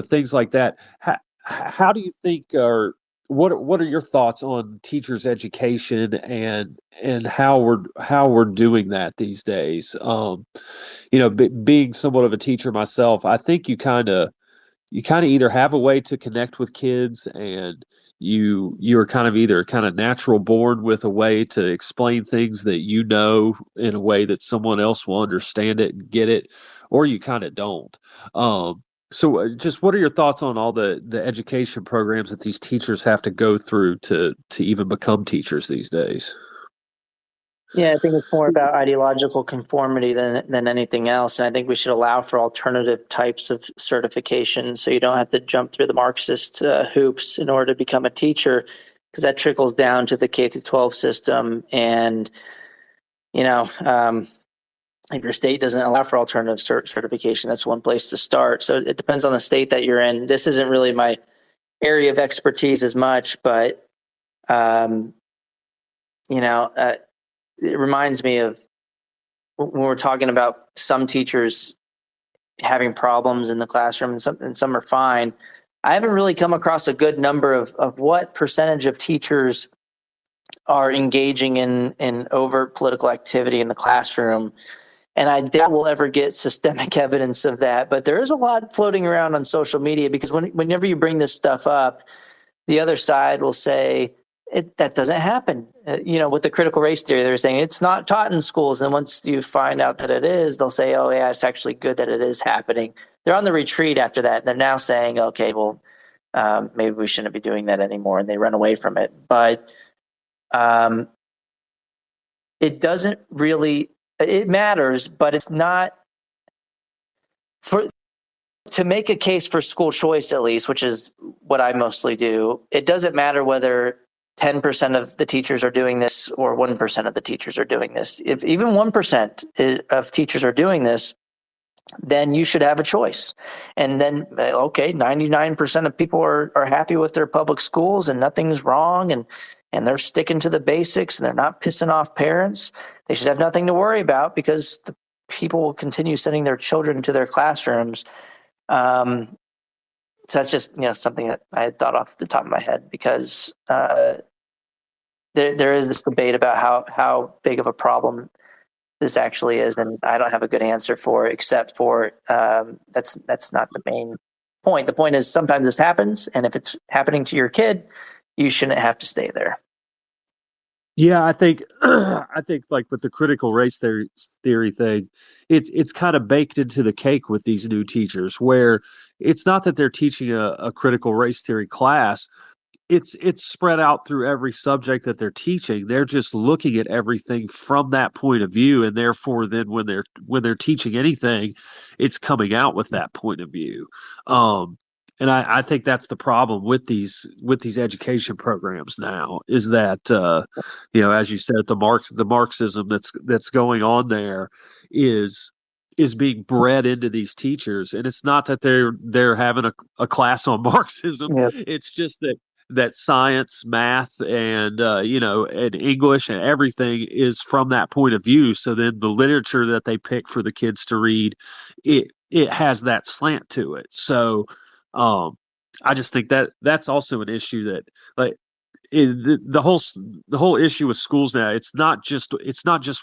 things like that, how do you think, or what are your thoughts on teachers' education and how we're doing that these days? Being somewhat of a teacher myself, I think you kind of either have a way to connect with kids, and you're kind of either kind of natural born with a way to explain things that in a way that someone else will understand it and get it, or you kind of don't. So just what are your thoughts on all the education programs that these teachers have to go through to even become teachers these days? Yeah, I think it's more about ideological conformity than anything else. And I think we should allow for alternative types of certification, so you don't have to jump through the Marxist hoops in order to become a teacher, because that trickles down to the K through 12 system. And, if your state doesn't allow for alternative certification, that's one place to start. So it depends on the state that you're in. This isn't really my area of expertise as much, but, it reminds me of when we're talking about some teachers having problems in the classroom and some are fine. I haven't really come across a good number of what percentage of teachers are engaging in overt political activity in the classroom. And I doubt we'll ever get systemic evidence of that. But there is a lot floating around on social media, because whenever you bring this stuff up, the other side will say, that doesn't happen. With the critical race theory, they're saying it's not taught in schools. And once you find out that it is, they'll say, oh, yeah, it's actually good that it is happening. They're on the retreat after that. And they're now saying, okay, well, maybe we shouldn't be doing that anymore. And they run away from it. But it doesn't really, it matters, but it's not to make a case for school choice, at least, which is what I mostly do. It doesn't matter whether 10% of the teachers are doing this or 1% of the teachers are doing this. If even 1% of teachers are doing this, then you should have a choice. And then, okay, 99% of people are happy with their public schools and nothing's wrong, and they're sticking to the basics and they're not pissing off parents. They should have nothing to worry about, because the people will continue sending their children to their classrooms. So that's just something that I had thought off the top of my head, because there is this debate about how big of a problem this actually is, and I don't have a good answer for it, except for that's not the main point. The point is sometimes this happens, and if it's happening to your kid, you shouldn't have to stay there. Yeah, I think I think like with the critical race theory thing, it's kind of baked into the cake with these new teachers, where it's not that they're teaching a critical race theory class. It's spread out through every subject that they're teaching. They're just looking at everything from that point of view, and therefore then when they're teaching anything, it's coming out with that point of view. um and I think that's the problem with these education programs now, is that as you said, the Marxism that's going on there is being bred into these teachers. And it's not that they're having a class on Marxism. Yeah. It's just that science, math, and and English and everything is from that point of view. So then the literature that they pick for the kids to read, it has that slant to it. So I just think that that's also an issue that, like, the whole issue with schools now, it's not just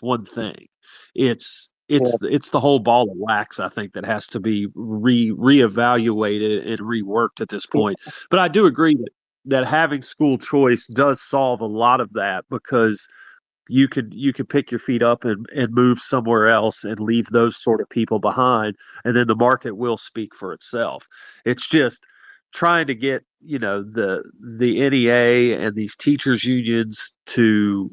one thing. It's the whole ball of wax, I think, that has to be reevaluated and reworked at this point. But I do agree that having school choice does solve a lot of that, because you could pick your feet up and move somewhere else and leave those sort of people behind, and then the market will speak for itself. It's just trying to get the NEA and these teachers unions to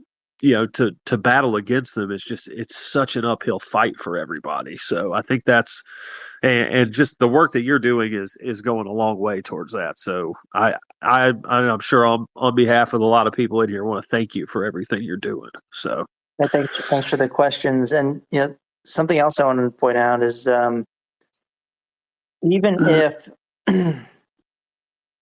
battle against them. It's such an uphill fight for everybody. So I think and just the work that you're doing is going a long way towards that. So I'm sure on behalf of a lot of people in here, want to thank you for everything you're doing. So Yeah, thanks for the questions. And something else I wanted to point out is even if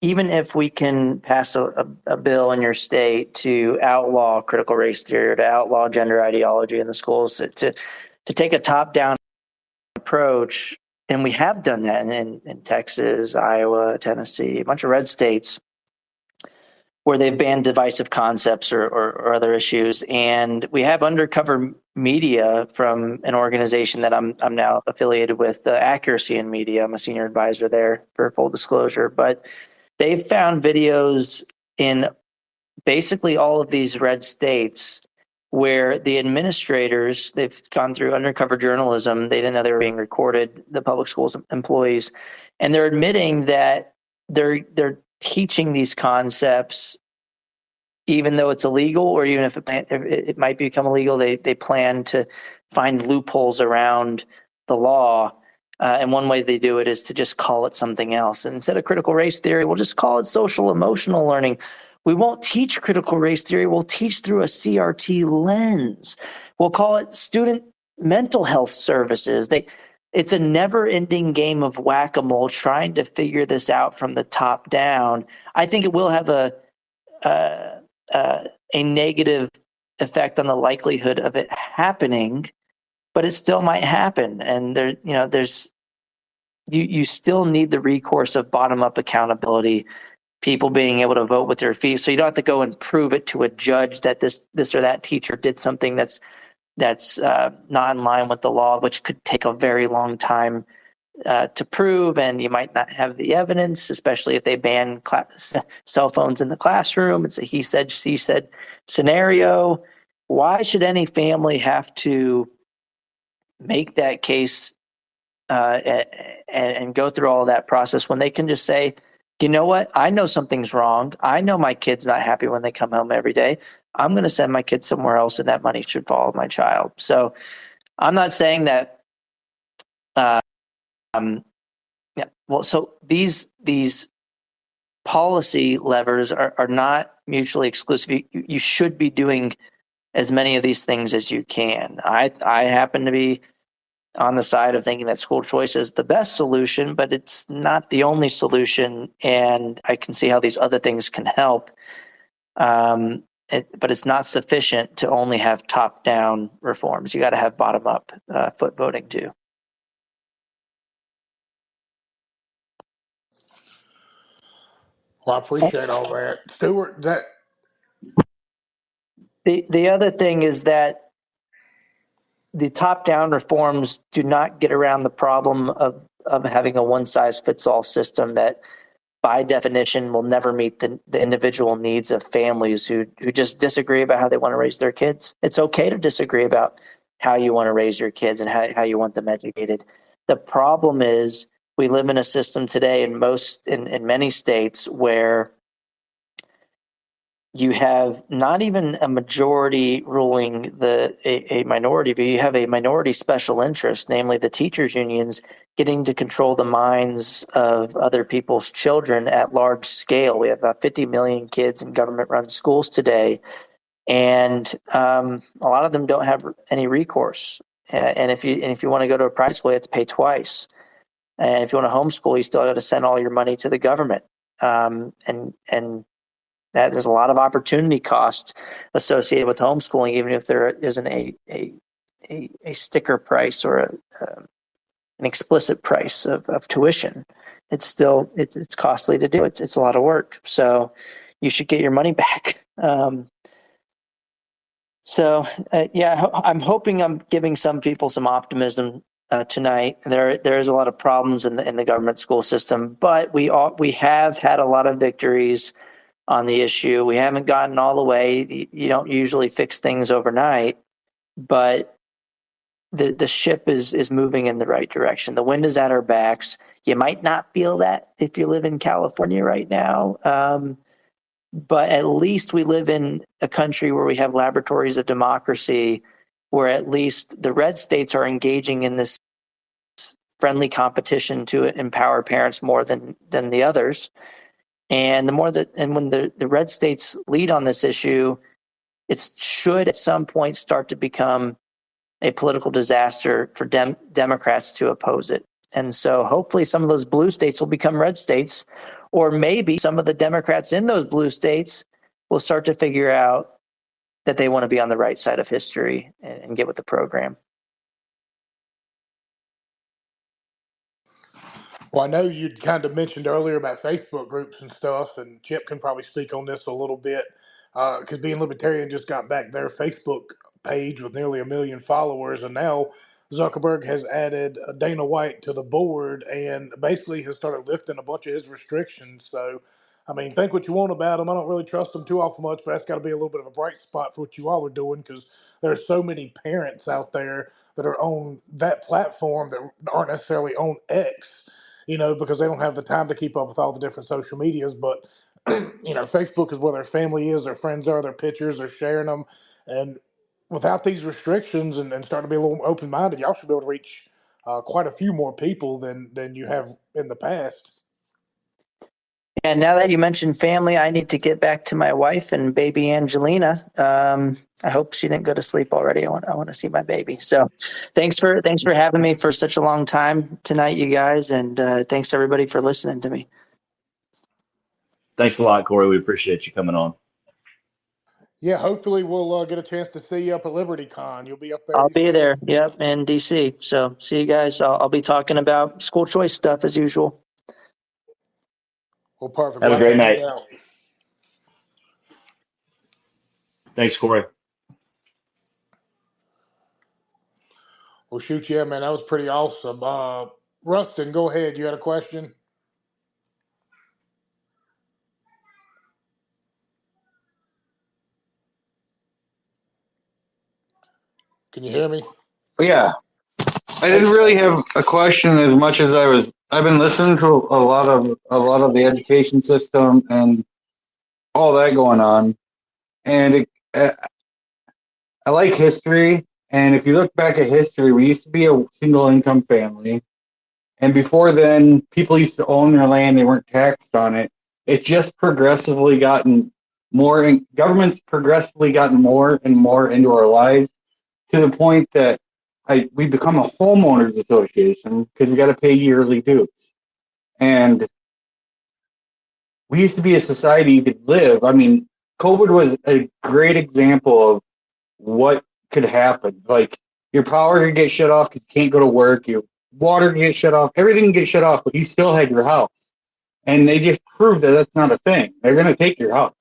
even if we can pass a bill in your state to outlaw critical race theory or to outlaw gender ideology in the schools, to take a top-down approach, and we have done that in Texas, Iowa, Tennessee, a bunch of red states, where they've banned divisive concepts or other issues. And we have undercover media from an organization that I'm now affiliated with, Accuracy in Media. I'm a senior advisor there, for full disclosure. But they've found videos in basically all of these red states where the administrators, they've gone through undercover journalism. They didn't know they were being recorded, the public schools employees, and they're admitting that they're teaching these concepts, even though it's illegal, or even if it might become illegal, they plan to find loopholes around the law. And one way they do it is to just call it something else. And instead of critical race theory, we'll just call it social emotional learning. We won't teach critical race theory. We'll teach through a CRT lens. We'll call it student mental health services. It's a never-ending game of whack-a-mole trying to figure this out from the top down. I think it will have a negative effect on the likelihood of it happening, but it still might happen. And you still need the recourse of bottom-up accountability, people being able to vote with their feet. So you don't have to go and prove it to a judge that this or that teacher did something that's not in line with the law, which could take a very long time to prove, and you might not have the evidence, especially if they ban cell phones in the classroom. It's a he said, she said scenario. Why should any family have to make that case and go through all that process when they can just say, you know what, I know something's wrong. I know my kid's not happy when they come home every day. I'm going to send my kid somewhere else, and that money should follow my child. So I'm not saying that. Yeah. Well, so these policy levers are not mutually exclusive. You should be doing as many of these things as you can. I happen to be on the side of thinking that school choice is the best solution, but it's not the only solution. And I can see how these other things can help. But it's not sufficient to only have top-down reforms. You got to have bottom-up foot voting too. Well, I appreciate all that. Stuart, The other thing is that the top-down reforms do not get around the problem of having a one-size-fits-all system that by definition, will never meet the individual needs of families who just disagree about how they want to raise their kids. It's okay to disagree about how you want to raise your kids and how you want them educated. The problem is we live in a system today in many states where you have not even a majority ruling a minority view. You have a minority special interest, namely the teachers' unions, getting to control the minds of other people's children at large scale. We have about 50 million kids in government-run schools today, and a lot of them don't have any recourse. And if you want to go to a private school, you have to pay twice. And if you want to homeschool, you still got to send all your money to the government. And that there's a lot of opportunity cost associated with homeschooling, even if there isn't a sticker price or an explicit price of tuition. It's still it's costly to do. It's a lot of work. So you should get your money back. Yeah, I'm hoping I'm giving some people some optimism tonight. There is a lot of problems in the government school system, but we have had a lot of victories on the issue. We haven't gotten all the way. You don't usually fix things overnight, but the ship is moving in the right direction. The wind is at our backs. You might not feel that if you live in California right now, but at least we live in a country where we have laboratories of democracy, where at least the red states are engaging in this friendly competition to empower parents more than the others. And when the red states lead on this issue, it should at some point start to become a political disaster for Democrats to oppose it. And so hopefully some of those blue states will become red states, or maybe some of the Democrats in those blue states will start to figure out that they want to be on the right side of history and get with the program. Well, I know you'd kind of mentioned earlier about Facebook groups and stuff, and Chip can probably speak on this a little bit, because Being Libertarian just got back their Facebook page with nearly 1 million followers, and now Zuckerberg has added Dana White to the board and basically has started lifting a bunch of his restrictions. So, I mean, think what you want about him. I don't really trust him too awful much, but that's got to be a little bit of a bright spot for what you all are doing, because there are so many parents out there that are on that platform that aren't necessarily on X, because they don't have the time to keep up with all the different social medias. But, Facebook is where their family is, their friends are, their pictures, they're sharing them. And without these restrictions and starting to be a little more open-minded, y'all should be able to reach quite a few more people than you have in the past. And now that you mentioned family, I need to get back to my wife and baby Angelina. I hope she didn't go to sleep already. I want to see my baby. So thanks for having me for such a long time tonight, you guys. And thanks everybody for listening to me. Thanks a lot, Corey. We appreciate you coming on. Yeah, hopefully we'll get a chance to see you up at LibertyCon. You'll be up there. I'll be there. Yep, in DC. So see you guys. I'll be talking about school choice stuff as usual. Well, perfect. Have a great night. Out. Thanks, Corey. Well, shoot, yeah, man, that was pretty awesome. Rustin, go ahead. You had a question? Can you hear me? Yeah. I didn't really have a question as much as I've been listening to a lot of the education system and all that going on. And I like history. And if you look back at history, we used to be a single income family. And before then, people used to own their land. They weren't taxed on it. It just progressively gotten more, and government's progressively gotten more and more into our lives, to the point that we become a homeowners association because we got to pay yearly dues. And we used to be a society you could live. I mean, COVID was a great example of what could happen. Like, your power could get shut off because you can't go to work. Your water could get shut off. Everything can get shut off, but you still had your house. And they just proved that that's not a thing. They're going to take your house.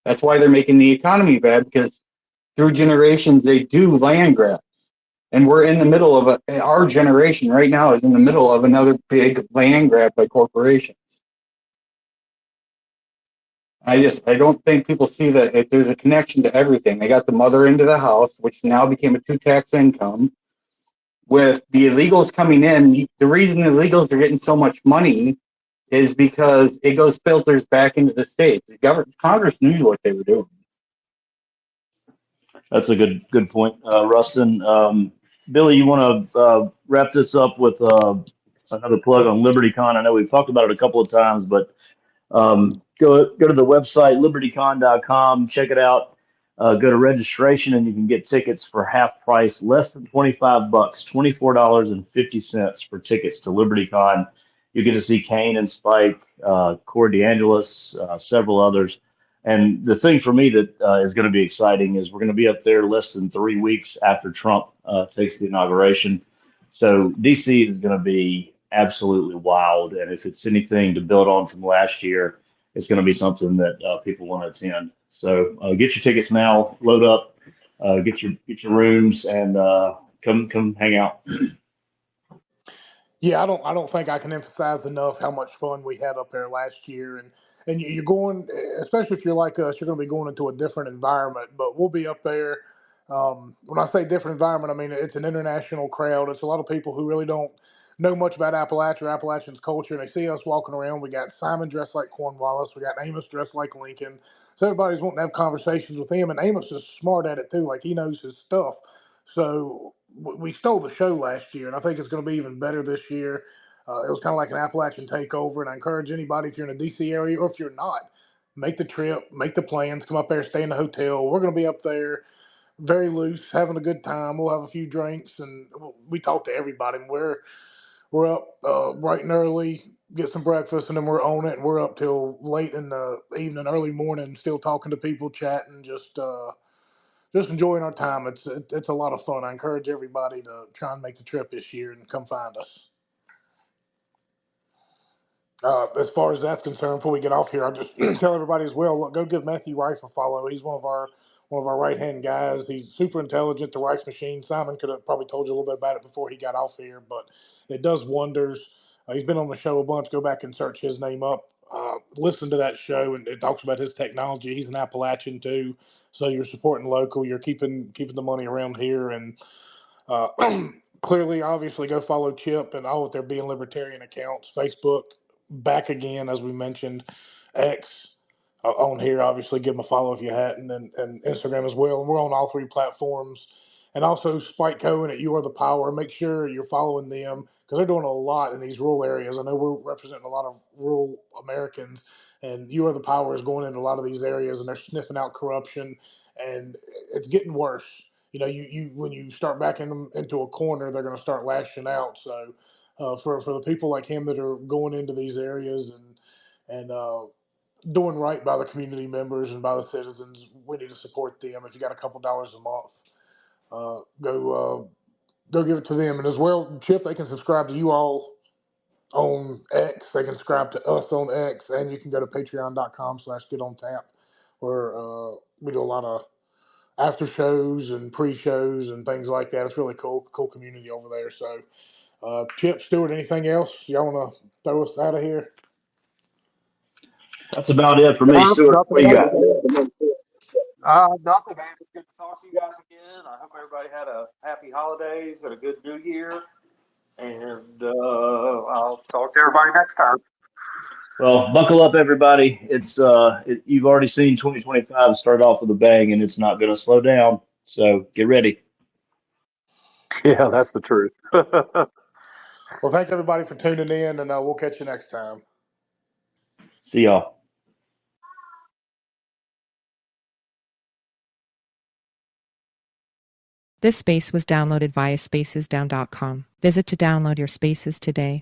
That's why they're making the economy bad, because through generations, they do land grabs. And we're in the middle of our generation right now is in the middle of another big land grab by corporations. I don't think people see that there's a connection to everything. They got the mother into the house, which now became a 2 tax income. With the illegals coming in, the reason the illegals are getting so much money is because it goes filters back into the states. Congress knew what they were doing. That's a good point, Rustin. Billy, you want to wrap this up with another plug on LibertyCon? I know we've talked about it a couple of times, but go to the website libertycon.com, check it out. Go to registration, and you can get tickets for half price, less than $25, $24.50 for tickets to LibertyCon. You get to see Kane and Spike, Cory DeAngelis, several others. And the thing for me that is going to be exciting is we're going to be up there less than 3 weeks after Trump takes the inauguration. So DC is going to be absolutely wild. And if it's anything to build on from last year, it's going to be something that people want to attend. So get your tickets now, load up, get your rooms, and come hang out. Yeah, I don't think I can emphasize enough how much fun we had up there last year, and you're going, especially if you're like us, you're going to be going into a different environment. But we'll be up there. When I say different environment, I mean it's an international crowd. It's a lot of people who really don't know much about Appalachia, Appalachians culture, and they see us walking around. We got Simon dressed like Cornwallis. We got Amos dressed like Lincoln. So everybody's wanting to have conversations with him, and Amos is smart at it too. Like he knows his stuff. So we stole the show last year, and I think it's going to be even better this year. It was kind of like an Appalachian takeover, and I encourage anybody, if you're in the DC area or if you're not, make the trip, make the plans, come up there, stay in the hotel. We're going to be up there very loose, having a good time. We'll have a few drinks, and we talk to everybody. We're up bright and early, get some breakfast, and then we're on it, and we're up till late in the evening, early morning, still talking to people, chatting, just enjoying our time. It's a lot of fun. I encourage everybody to try and make the trip this year and come find us. As far as that's concerned, before we get off here, I'll just tell everybody as well. Look, go give Matthew Rife a follow. He's one of our right hand guys. He's super intelligent. The Rife machine. Simon could have probably told you a little bit about it before he got off here, but it does wonders. He's been on the show a bunch. Go back and search his name up. Listen to that show, and it talks about his technology. He's an Appalachian too, so you're supporting local. You're keeping the money around here, and uh, clearly, obviously, go follow Chip and all of their Being Libertarian accounts. Facebook, back again, as we mentioned, X on here. Obviously, give them a follow if you hadn't, and Instagram as well. And we're on all three platforms. And also, Spike Cohen at You Are the Power. Make sure you're following them because they're doing a lot in these rural areas. I know we're representing a lot of rural Americans, and You Are the Power is going into a lot of these areas, and they're sniffing out corruption, and it's getting worse. You when you start backing them into a corner, they're going to start lashing out. So, for the people like him that are going into these areas and doing right by the community members and by the citizens, we need to support them. If you got a couple dollars a month, go give it to them. And as well, Chip, they can subscribe to you all on X. They can subscribe to us on X, and you can go to patreon.com/getontap, where we do a lot of after shows and pre-shows and things like that. It's really cool community over there. So, Chip, Stewart, anything else y'all want to throw us out of here? That's about it for me, Stuart. Nothing What you got? Nothing, man. It's good to talk to you guys again. I hope everybody had a happy holidays and a good new year. And I'll talk to everybody next time. Well, buckle up, everybody. You've already seen 2025 start off with a bang, and it's not going to slow down. So get ready. Yeah, that's the truth. Well, thank everybody for tuning in, and we'll catch you next time. See y'all. This space was downloaded via spacesdown.com. Visit to download your spaces today.